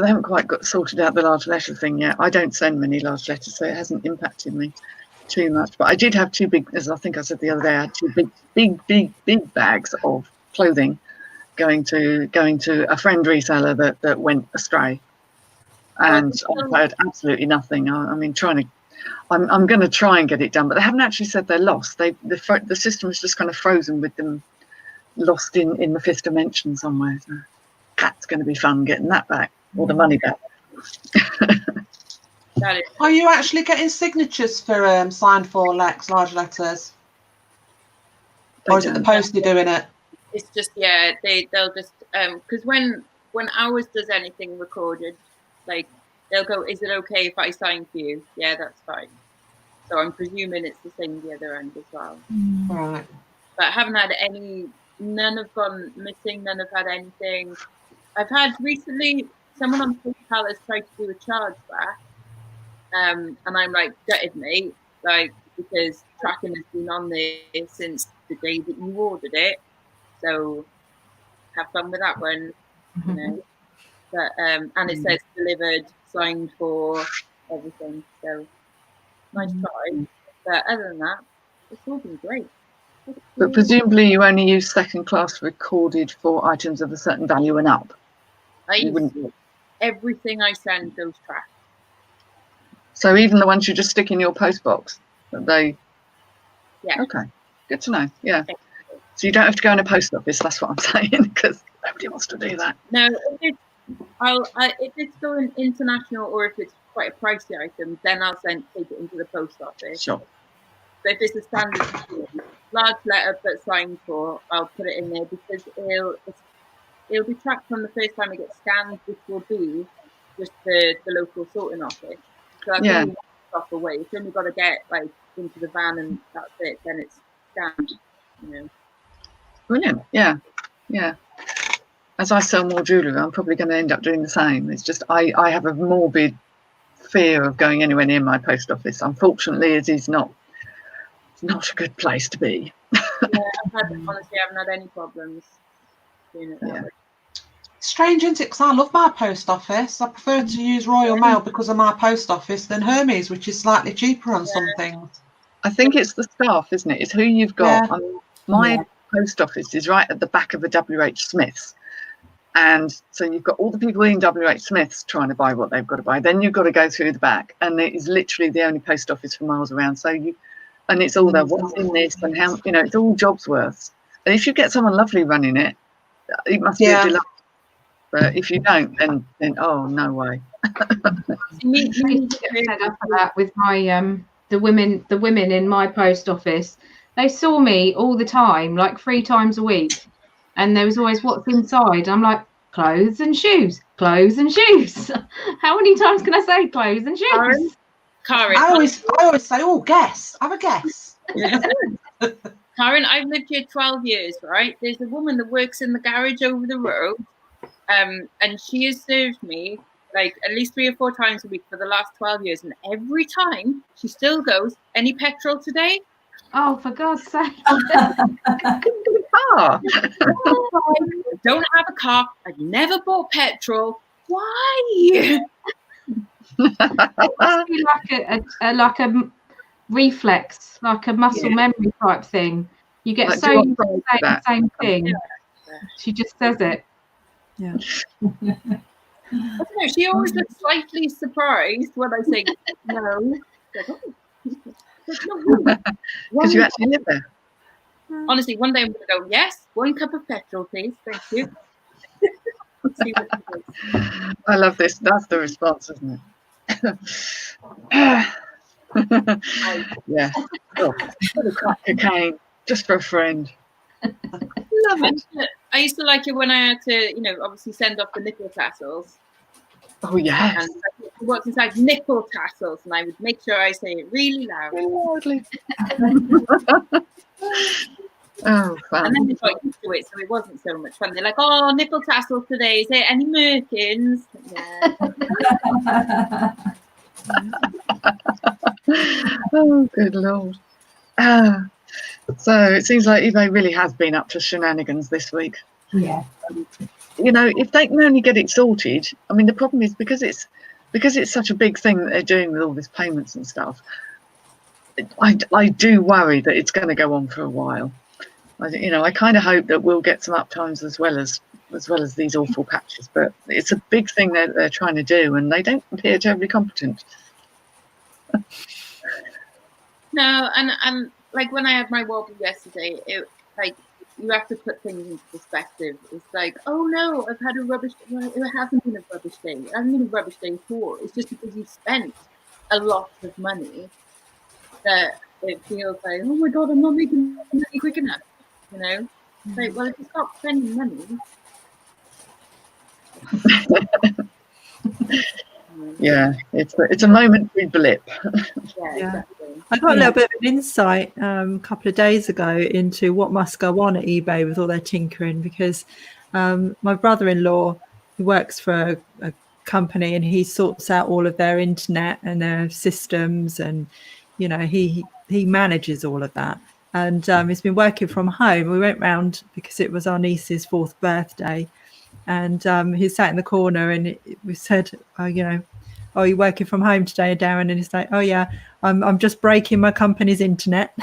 S1: they haven't quite got sorted out the large letter thing yet. I don't send many large letters, so it hasn't impacted me too much. But I did have 2 big, as I think I said the other day, I had 2 big bags of clothing going to a friend reseller that went astray, and I've heard absolutely nothing. I'm going to try and get it done, but they haven't actually said they're lost. The system is just kind of frozen with them lost in the 5th dimension somewhere. So that's going to be fun getting that back, or the money back.
S3: Are you actually getting signatures for signed for large letters? Or is it the postie doing it?
S2: It's just, they'll just, because when ours does anything recorded, like, they'll go, is it okay if I sign for you? Yeah, that's fine. So I'm presuming it's the same the other end as well.
S3: Right.
S2: But I haven't had none have gone missing, none have had anything. I've had recently, someone on PayPal has tried to do a chargeback, and I'm like, gutted, mate, like, because tracking has been on there since the day that you ordered it. So have fun with that one, you know. But and it says delivered, signed for, everything. So nice try. But other than that, it's all been great.
S1: But presumably you only use second class recorded for items of a certain value and up.
S2: Everything I send goes tracked.
S1: So even the ones you just stick in your post box, they.
S2: Yeah.
S1: Okay. Good to know. Yeah. So you don't have to go in a post office. That's what I'm saying, because nobody wants to do that.
S2: No, if it's going international, or if it's quite a pricey item, then I'll take it into the post office.
S1: Sure.
S2: But if it's a standard large letter but signed for, I'll put it in there, because it'll be tracked from the first time it gets scanned, which will be just the local sorting office. So that's only one stop away. It's only got to get like into the van and that's it. Then it's scanned. You know.
S1: Brilliant. Yeah. As I sell more jewellery, I'm probably going to end up doing the same. It's just I have a morbid fear of going anywhere near my post office. Unfortunately, it is not a good place to be.
S2: Honestly, I haven't had any problems doing it that way.
S3: Strange, isn't it? Because I love my post office. I prefer to use Royal Mail because of my post office than Hermes, which is slightly cheaper on some things.
S1: I think it's the staff, isn't it? It's who you've got. My post office is right at the back of a WH Smith's. And so you've got all the people in WH Smith's trying to buy what they've got to buy. Then you've got to go through the back. And it is literally the only post office for miles around. So and it's all there, what's in this and how, it's all jobs worth. And if you get someone lovely running it, it must be a delight. But if you don't, then oh, no way.
S6: Me get fed up of that with my the women in my post office. They saw me all the time, like 3 times a week, and there was always what's inside. I'm like, clothes and shoes, clothes and shoes. How many times can I say clothes and shoes?
S2: Karen,
S3: I always say, oh, guess. Have a guess.
S2: Karen, I've lived here 12 years, right? There's a woman that works in the garage over the road, and she has served me like at least 3 or 4 times a week for the last 12 years, and every time she still goes, any petrol today?
S6: Oh, for God's sake.
S2: Don't have a car. I've never bought petrol. Why?
S6: It must be like a reflex, like a muscle memory type thing. You get like, so used to saying the same thing. She just says it.
S4: Yeah.
S2: I don't know, she always looks slightly surprised when I say no.
S1: Because you actually live there.
S2: Honestly, one day I'm going to go, yes, 1 cup of petrol, please. Thank you. See what she does.
S1: I love this. That's the response, isn't it? Yeah. Oh, a crack cocaine just for a friend. Love it.
S2: I used to like it when I had to, obviously send off the nipple tassels.
S1: Oh, yes.
S2: And what's inside nipple tassels, and I would make sure I say it really loud.
S1: Loudly. Oh, fun.
S2: And then they got used to it, so it wasn't so much fun. They're like, "Oh, nipple tassels today. Is there any merkins?" Yeah.
S1: Oh, good Lord. So it seems like eBay really has been up to shenanigans this week.
S5: Yeah.
S1: You know, if they can only get it sorted, I mean, the problem is because it's such a big thing that they're doing with all this payments and stuff. I do worry that it's going to go on for a while. I kind of hope that we'll get some uptimes as well as these awful patches. But it's a big thing that they're trying to do, and they don't appear terribly competent.
S2: No, and like when I had my wobble yesterday, it like you have to put things into perspective. It's like, oh no, I've had a rubbish day. Well, it hasn't been a rubbish day. It hasn't been a rubbish day at all. It's just because you spent a lot of money that it feels like, oh my god, I'm not making money quick enough. You know, it's like, well, if you stop spending money.
S1: Yeah, it's a momentary blip.
S2: Yeah, exactly.
S4: I got a little bit of an insight a couple of days ago into what must go on at eBay with all their tinkering, because my brother-in-law, who works for a company, and he sorts out all of their internet and their systems, and he manages all of that. And he's been working from home. We went round because it was our niece's 4th birthday, and he sat in the corner, and we said, oh, you're working from home today, Darren? And he's like, oh yeah, I'm just breaking my company's internet.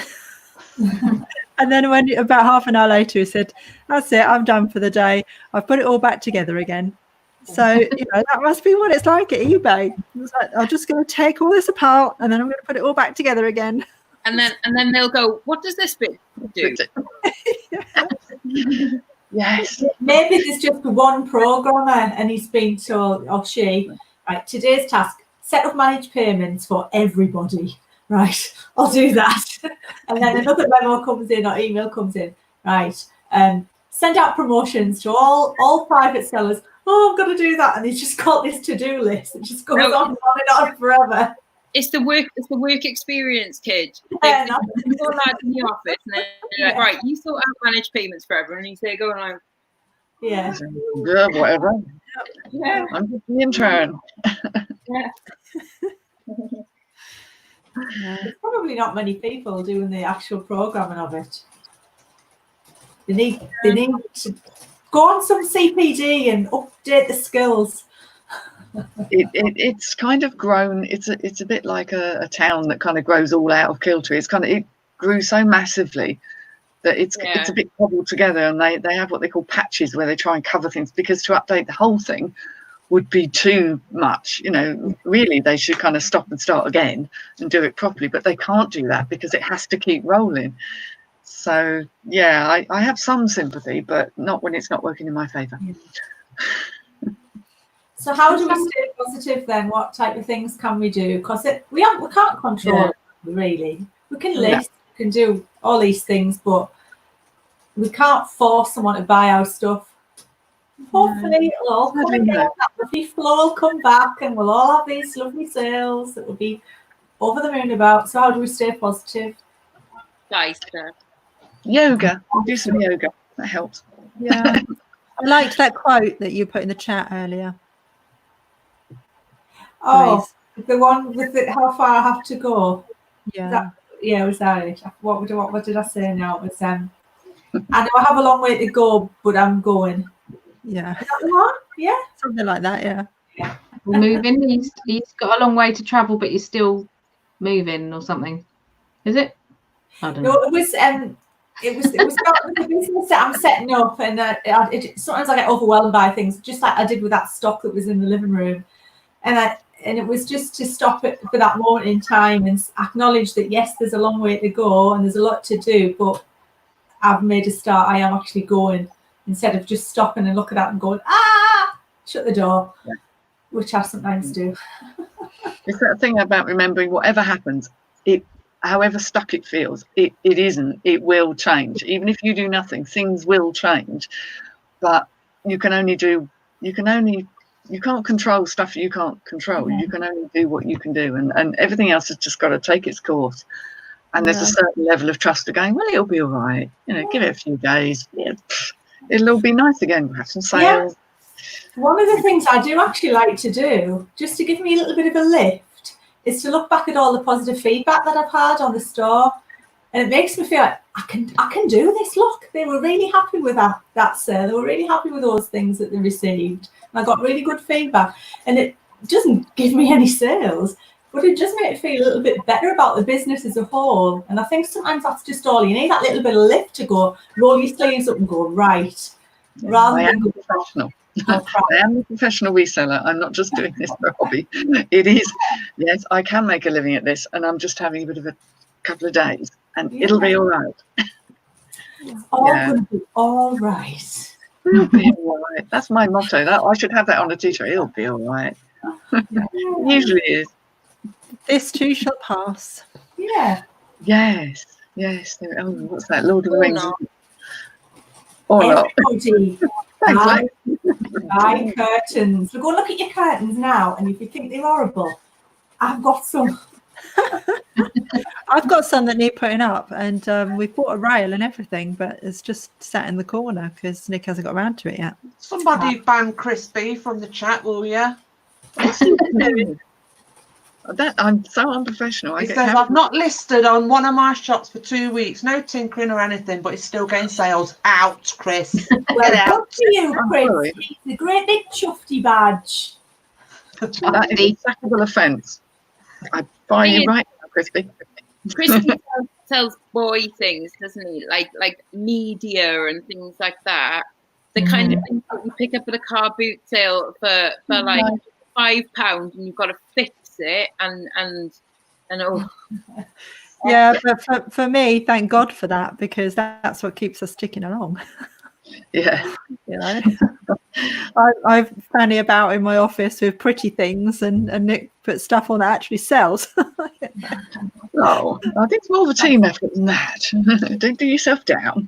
S4: And then when about half an hour later, he said, that's it, I'm done for the day. I've put it all back together again. So that must be what it's like at eBay. It's like, I'm just going to take all this apart, and then I'm going to put it all back together again.
S2: And then they'll go, what does this bit do?
S1: Yes.
S5: Maybe there's just one programmer and he's been told, or she, right, today's task, set up managed payments for everybody. Right, I'll do that. And then another memo comes in or email comes in. Right, send out promotions to all private sellers. Oh, I've got to do that. And he's just got this to-do list. It just goes on and on forever.
S2: It's the work experience, kid.
S5: Yeah,
S2: You're allowed in the office, and they're like, right, you sort out managed payments for everyone, and you say, go on.
S5: Yeah.
S1: Yeah, whatever.
S2: Yeah.
S1: I'm just the intern.
S2: Yeah.
S5: There's probably not many people doing the actual programming of it. They need to go on some CPD and update the skills.
S1: It's kind of grown. It's a bit like a town that kind of grows all out of kilter. It grew so massively that it's a bit cobbled together, and they have what they call patches where they try and cover things, because to update the whole thing would be too much. Really they should kind of stop and start again and do it properly, but they can't do that because it has to keep rolling. So yeah, I have some sympathy, but not when it's not working in my favor.
S5: So how do we stay positive then? What type of things can we do? Because we can't control it, really. We can list, we can do all these things, but we can't force someone to buy our stuff. Hopefully it'll all come again. That lovely flow will come back, and we'll all have these lovely sales that we'll be over the moon about. So how do we stay positive?
S1: Yoga. Do some yoga. That helps.
S4: Yeah. I liked that quote that you put in the chat earlier.
S5: Oh, the one with how far I have to go.
S4: Yeah.
S5: Was that it? What did I say now? It was I know I have a long way to go, but I'm going.
S4: Yeah.
S5: Is that the one? Yeah.
S4: Something like that, yeah.
S6: We're moving. He's got a long way to travel, but you're still moving or something. Is it? I don't know.
S5: No, it was not the business that I'm setting up, and sometimes I get overwhelmed by things, just like I did with that stock that was in the living room, and it was just to stop it for that moment in time and acknowledge that yes, there's a long way to go and there's a lot to do, but I've made a start. I am actually going, instead of just stopping and looking at it and going, shut the door, which I sometimes do.
S1: It's that thing about remembering whatever happens, however stuck it feels, it will change. Even if you do nothing, things will change. But you can only you can't control stuff you can't control. You can only do what you can do, and everything else has just got to take its course. And there's a certain level of trust of going, well, it'll be all right. You know, give it a few days. Yeah, it'll all be nice again. We'll have some sales.
S5: One of the things I do actually like to do, just to give me a little bit of a lift, is to look back at all the positive feedback that I've had on the store. And it makes me feel like I can do this. Look, they were really happy with that sale. They were really happy with those things that they received. And I got really good feedback. And it doesn't give me any sales, but it does make me feel a little bit better about the business as a whole. And I think sometimes that's just all you need, that little bit of lift to go, roll your sleeves up and go, right. Rather
S1: I
S5: than
S1: am professional. I am a professional reseller. I'm not just doing this for a hobby. It is, yes, I can make a living at this, and I'm just having a bit of a couple of days, and it'll be all right.
S5: Gonna be all right.
S1: It'll be all right. That's my motto. That I should have that on a t-shirt. It'll be all right. It usually is.
S4: This too shall pass.
S5: Yeah.
S1: Yes. Oh, what's that? Lord of the Rings. Or not.
S5: Everybody,
S1: Thanks,
S5: buy curtains. Go look at your curtains now, and if you think they're horrible, I've got some.
S4: I've got some that need putting up, and we've bought a rail and everything, but it's just sat in the corner because Nick hasn't got around to it yet.
S3: Somebody ban Crispy from the chat, will you?
S1: I'm so unprofessional.
S3: He says, I've not listed on one of my shops for 2 weeks. No tinkering or anything, but it's still getting sales. Out, Chris.
S5: Well, up to you, Chris. It's a great big chufty badge.
S1: That is a sackable offence. I buy you right now, Crispy.
S2: Crispy sells boy things, doesn't he? Like media and things like that. The kind of things that you pick up at a car boot sale for like £5, and you've got to fix it and oh.
S4: Yeah, but for me, thank God for that, because that's what keeps us ticking along.
S1: Yeah.
S4: You know, I fanny about in my office with pretty things, and Nick puts stuff on that actually sells.
S1: Oh, I think it's more of a team effort than that. Don't do yourself down.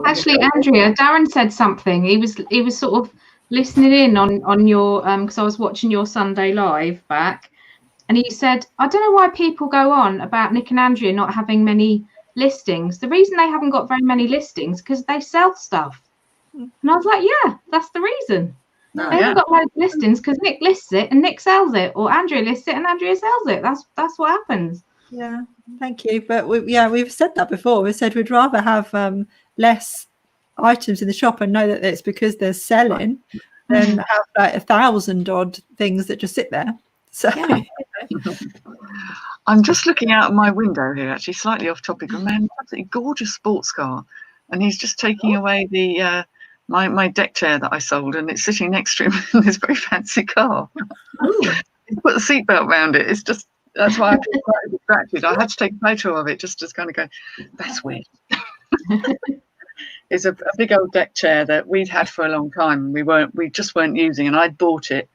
S6: Actually, Andrea, Darren said something. He was sort of listening in on your because I was watching your Sunday live back, and he said, I don't know why people go on about Nick and Andrea not having many listings. The reason they haven't got very many listings because they sell stuff. And I was like, yeah, that's the reason. They haven't got loads of listings because Nick lists it and Nick sells it, or Andrea lists it and Andrea sells it. That's what happens.
S4: Yeah, thank you. But we've said that before. We said we'd rather have less items in the shop and know that it's because they're selling than have like 1,000 odd things that just sit there. So
S1: I'm just looking out of my window here, actually, slightly off topic. A man, absolutely gorgeous sports car, and he's just taking away the my deck chair that I sold, and it's sitting next to him in this very fancy car. He put a seatbelt around it. It's just, that's why I feel quite distracted. I had to take a photo of it just to kind of go, that's weird. It's a big old deck chair that we'd had for a long time. We just weren't using, and I'd bought it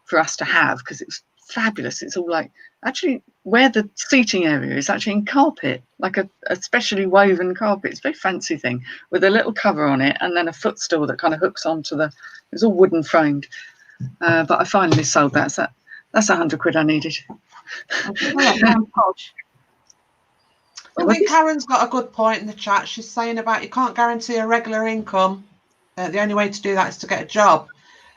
S1: for us to have because it was fabulous. It's all like, actually, where the seating area is actually in carpet, like a specially woven carpet. It's a very fancy thing with a little cover on it, and then a footstool that kind of hooks onto the. It's all wooden framed. But I finally sold that. So that's £100 I needed.
S3: I think Karen's got a good point in the chat. She's saying about you can't guarantee a regular income. The only way to do that is to get a job.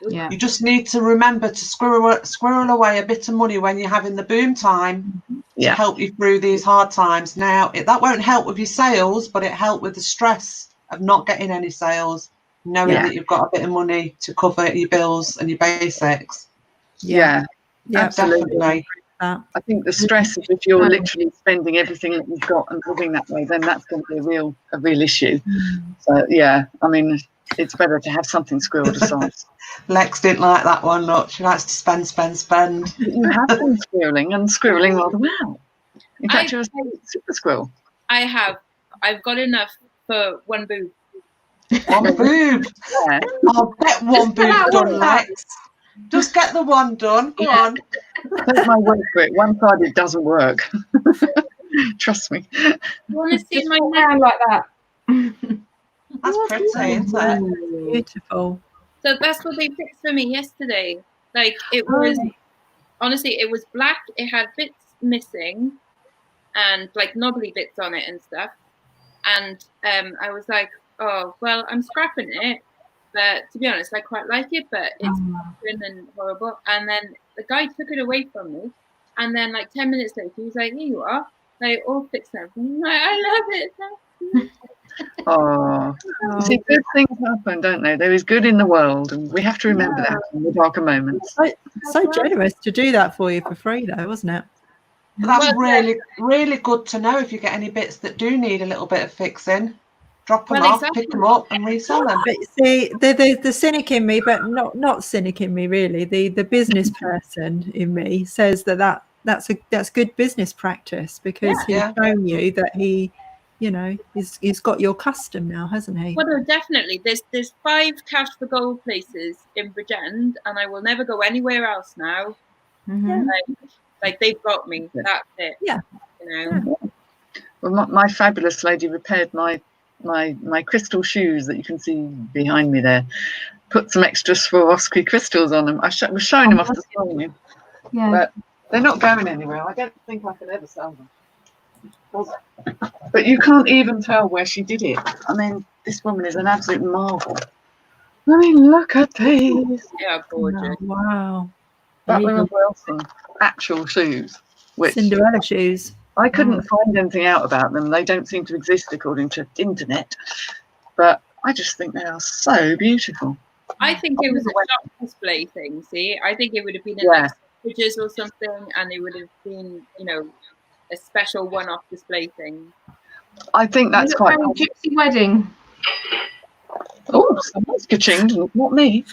S6: Yeah.
S3: You just need to remember to squirrel away a bit of money when you're having the boom time to help you through these hard times. Now, that won't help with your sales, but it helped with the stress of not getting any sales, knowing that you've got a bit of money to cover your bills and your basics.
S1: Yeah, absolutely.
S3: Definitely.
S1: I think the stress is if you're literally spending everything that you've got and living that way, then that's going to be a real issue. So yeah, I mean, it's better to have something squirreled aside.
S3: Lex didn't like that one. Look, she likes to spend.
S1: You have been squirreling rather well. In fact, you're a super squirrel.
S2: I've got enough for one boob.
S3: One boob.
S1: Yeah.
S3: I'll get one boob done, Lex. Just get the one done. Go on.
S1: Take my word for it. One-sided doesn't work. Trust me.
S2: You want to see my
S6: hair like that?
S3: That's pretty, isn't it?
S4: Beautiful.
S2: So that's what they fixed for me yesterday. Like it was, honestly, it was black. It had bits missing and like knobbly bits on it and stuff. And I was like, oh, well, I'm scrapping it. But to be honest, I quite like it, but it's thin and horrible. And then the guy took it away from me. And then like 10 minutes later, he was like, here you are. Like all fixed and everything. Like, I love it.
S1: Oh, see, good things happen, don't they? There is good in the world, and we have to remember that in the darker moments.
S4: So generous to do that for you for free, though, wasn't it?
S3: That's really, really good to know. If you get any bits that do need a little bit of fixing, drop them off, pick them up, and resell them.
S4: But see, the cynic in me, but not cynic in me, really. The business person in me says that's good business practice, because he's shown you that he, you know, he's got your custom now, hasn't he?
S2: Well, no, definitely. There's 5 cash for gold places in Bridgend, and I will never go anywhere else now. Like they've got me. That's it.
S4: Yeah.
S2: You know.
S1: Well, my fabulous lady repaired my crystal shoes that you can see behind me there. Put some extra Swarovski crystals on them. I was showing them off this morning, but they're not going anywhere. I don't think I could ever sell them. But you can't even tell where she did it. I mean, this woman is an absolute marvel. I mean, look at these.
S2: Yeah, gorgeous.
S4: Oh, wow.
S1: Butler & Wilson actual shoes. Which
S4: Cinderella shoes.
S1: I couldn't find anything out about them. They don't seem to exist according to the internet. But I just think they are so beautiful.
S2: I think it was a shop display thing, see? I think it would have been in like pictures or something, and it would have been, you know, a special one-off display thing. I think that's quite
S6: a gypsy wedding.
S1: Oh, someone's ka-chinged, not me.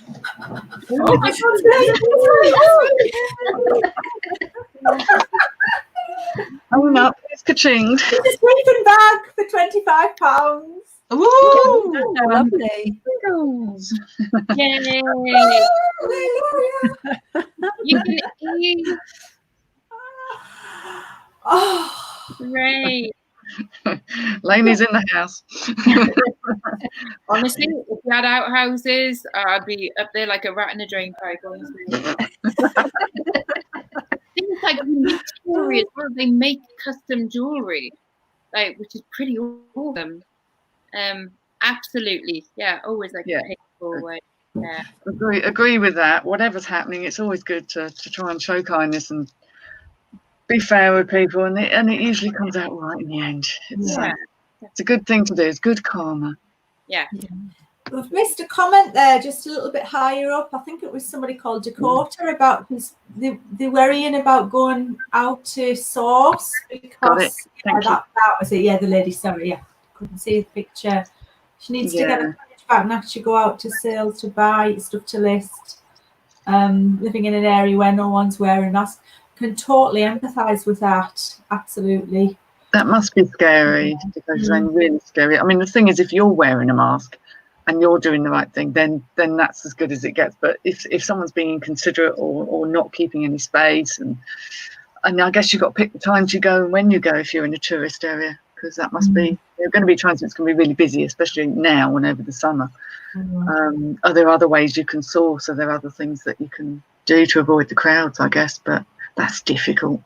S1: Oh no, it's ka-chinged.
S5: It's a sleeping bag for £25.
S1: Ooh,
S4: lovely.
S2: Yay! You can eat.
S5: Oh,
S2: great.
S1: Laney's in the house.
S2: Honestly, if we had outhouses, I'd be up there like a rat in a drain pipe, honestly. Things like jewelry as well. They make custom jewelry, like, which is pretty awesome. Absolutely, yeah. Always like a painful way. Yeah.
S1: Agree with that. Whatever's happening, it's always good to try and show kindness and be fair with people, and it usually comes out right in the end. It's a good thing to do. It's good karma.
S2: Yeah.
S5: We've missed a comment there, just a little bit higher up. I think it was somebody called Dakota about they're worrying about going out to source because that was it. Yeah, the lady. Sorry, couldn't see the picture. She needs to get a courage back and actually go out to sales to buy stuff to list. Living in an area where no one's wearing masks. Can totally empathise with that. Absolutely.
S1: That must be scary. Really scary. I mean, the thing is, if you're wearing a mask and you're doing the right thing, then that's as good as it gets. But if someone's being inconsiderate or not keeping any space, and I guess you've got to pick the times you go and when you go if you're in a tourist area, because that must be, there are going to be times when it's going to be really busy, especially now and over the summer. Are there other ways you can source? Are there other things that you can do to avoid the crowds, I guess? But that's difficult.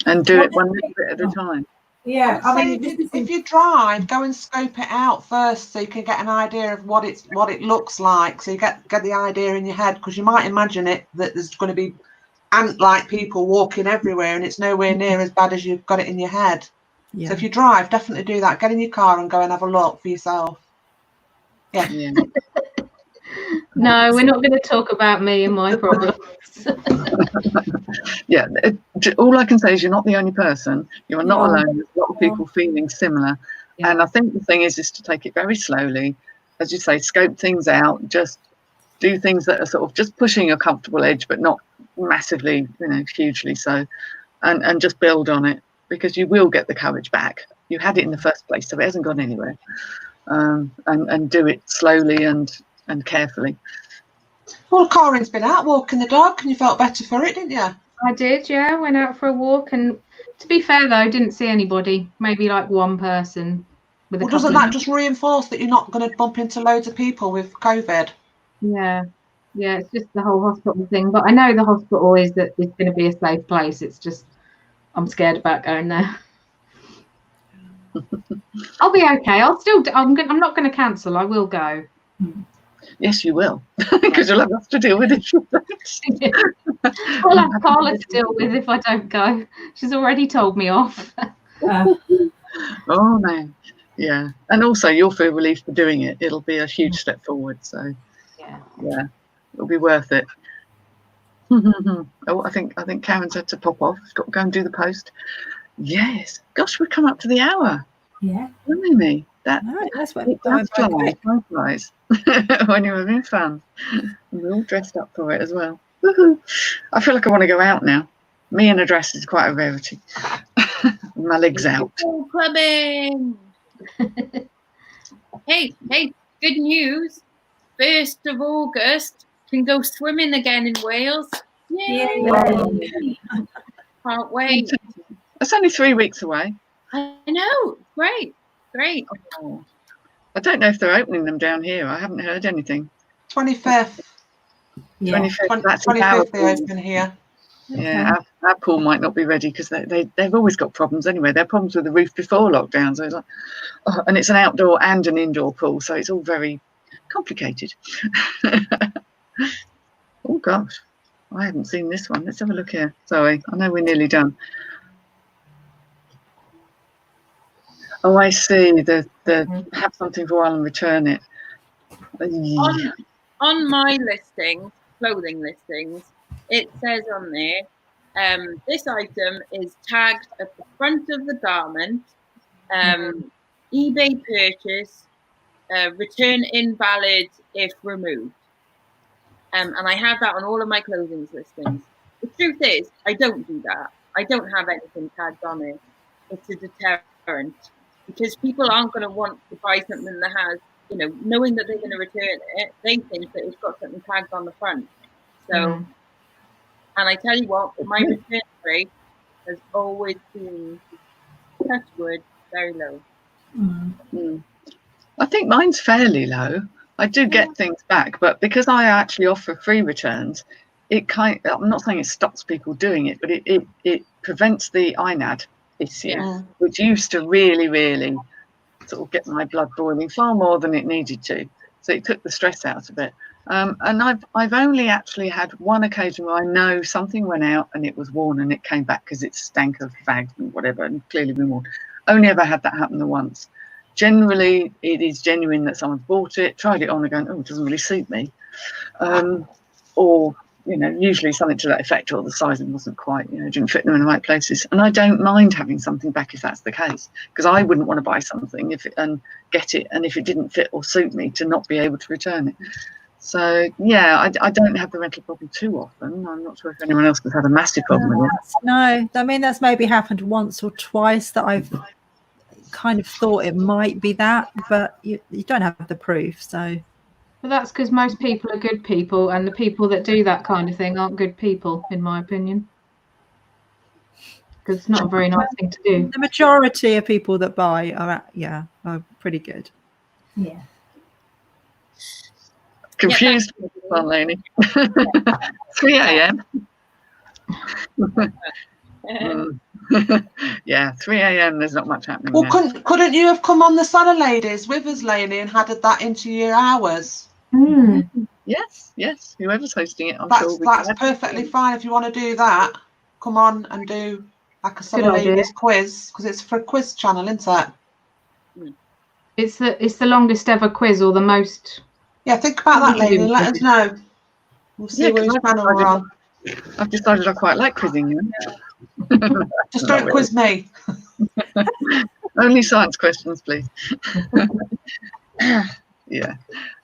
S1: And do it one little bit at a time.
S3: Yeah, I mean, if you drive, go and scope it out first so you can get an idea of what it looks like. So you get the idea in your head, because you might imagine that there's going to be ant-like people walking everywhere, and it's nowhere near as bad as you've got it in your head. Yeah. So if you drive, definitely do that. Get in your car and go and have a look for yourself. Yeah.
S6: No, we're not going to talk about me and my problems.
S1: All I can say is you're not the only person. You're not alone. There's a lot of people feeling similar. And I think the thing is to take it very slowly. As you say, scope things out. Just do things that are sort of just pushing your comfortable edge, but not massively, hugely so. And just build on it, because you will get the courage back. You had it in the first place, so it hasn't gone anywhere. And do it slowly and carefully.
S3: Well, Corin's been out walking the dog, and you felt better for it, didn't you?
S6: I did, yeah. Went out for a walk, and to be fair though, didn't see anybody. Maybe like one person. with a
S3: Well,
S6: couple
S3: doesn't
S6: of
S3: that just reinforce that you're not going to bump into loads of people with COVID?
S6: Yeah, it's just the whole hospital thing. But I know the hospital is going to be a safe place. It's just I'm scared about going there. I'll be okay. I'm not going to cancel. I will go.
S1: Yes, you will, because you'll have us to deal with it.
S6: I'll have Carla to deal with if I don't go. She's already told me off.
S1: Oh no, yeah, and also you'll feel relief for doing it. It'll be a huge step forward. So yeah, it'll be worth it. Oh, I think Karen's had to pop off. She's got to go and do the post. Yes, gosh, we've come up to the hour.
S5: Yeah.
S1: Haven't we?
S4: No, that's what
S1: It does fly, guys, when you're having fun. And we're all dressed up for it as well. Woohoo! I feel like I want to go out now. Me in a dress is quite a rarity. My legs out.
S2: Oh, clubbing. hey, good news. 1st of August, can go swimming again in Wales. Yay! Can't wait.
S1: It's only 3 weeks away.
S2: I know. Great.
S1: Oh. I don't know if they're opening them down here. I haven't heard anything.
S3: 25th.
S5: Yeah.
S1: 25th. That's
S3: 25th they open here.
S1: Yeah, our pool might not be ready because they've always got problems anyway. There are problems with the roof before lockdown, so it's like, and it's an outdoor and an indoor pool, so it's all very complicated. Oh gosh, I haven't seen this one. Let's have a look here. Sorry, I know we're nearly done. Oh, I see. The have something for a while and return it.
S2: On my listings, clothing listings, it says on there, this item is tagged at the front of the garment, eBay purchase, return invalid if removed. And I have that on all of my clothing listings. The truth is, I don't do that. I don't have anything tagged on it. It's a deterrent because people aren't going to want to buy something that has, knowing that they're going to return it, they think that it's got something tagged on the front. So, and I tell you what, my return rate has always been, touch wood, very low.
S1: I think mine's fairly low. I do get things back, but because I actually offer free returns, I'm not saying it stops people doing it, but it prevents the INAD issue, which used to really, really sort of get my blood boiling far more than it needed to. So it took the stress out of it. And I've only actually had one occasion where I know something went out and it was worn and it came back because it stank of fags and whatever and clearly been worn. Only ever had that happen once. Generally, it is genuine that someone's bought it, tried it on and going, oh, it doesn't really suit me. Or, usually something to that effect, or the sizing wasn't quite, didn't fit them in the right places. And I don't mind having something back if that's the case, because I wouldn't want to buy something and get it, and if it didn't fit or suit me, to not be able to return it. So, yeah, I don't have the rental problem too often. I'm not sure if anyone else has had a massive problem with it.
S4: No, I mean, that's maybe happened once or twice that I've kind of thought it might be that, but you don't have the proof. So
S6: well, that's because most people are good people, and the people that do that kind of thing aren't good people, in my opinion, because it's not a very nice thing to do. The
S4: majority of people that buy are pretty good.
S5: Yeah.
S1: Confused, Marlene. 3 a.m. Yeah, 3 a.m. There's not much happening.
S3: Well, couldn't you have come on the Salad Ladies with us, Lainey, and added that into your hours?
S1: Yes. Whoever's hosting it,
S3: that's perfectly fine. If you want to do that, come on and do like a Salad Ladies quiz, because it's for a quiz channel, isn't it?
S6: It's the longest ever quiz, or the most.
S3: Yeah, think about that, Lainey. Let us know. We'll see which channel we're on.
S1: I've decided I quite like quizzing you.
S3: Just don't quiz me.
S1: Only science questions, please. Yeah.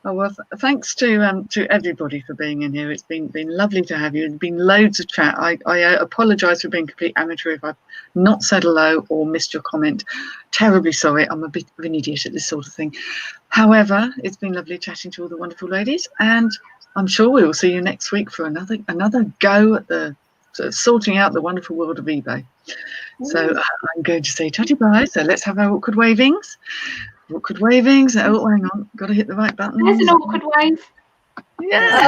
S1: Oh, well, thanks to everybody for being in here. It's been lovely to have you. There's been loads of chat. I apologise for being complete amateur if I've not said hello or missed your comment. Terribly sorry. I'm a bit of an idiot at this sort of thing. However, it's been lovely chatting to all the wonderful ladies, and I'm sure we will see you next week for another go at the sort of sorting out the wonderful world of eBay. So I'm going to say tatty bye. So let's have our awkward wavings. Awkward wavings. Oh, hang on. Got to hit the right button.
S6: There's an awkward wave.
S1: Yeah.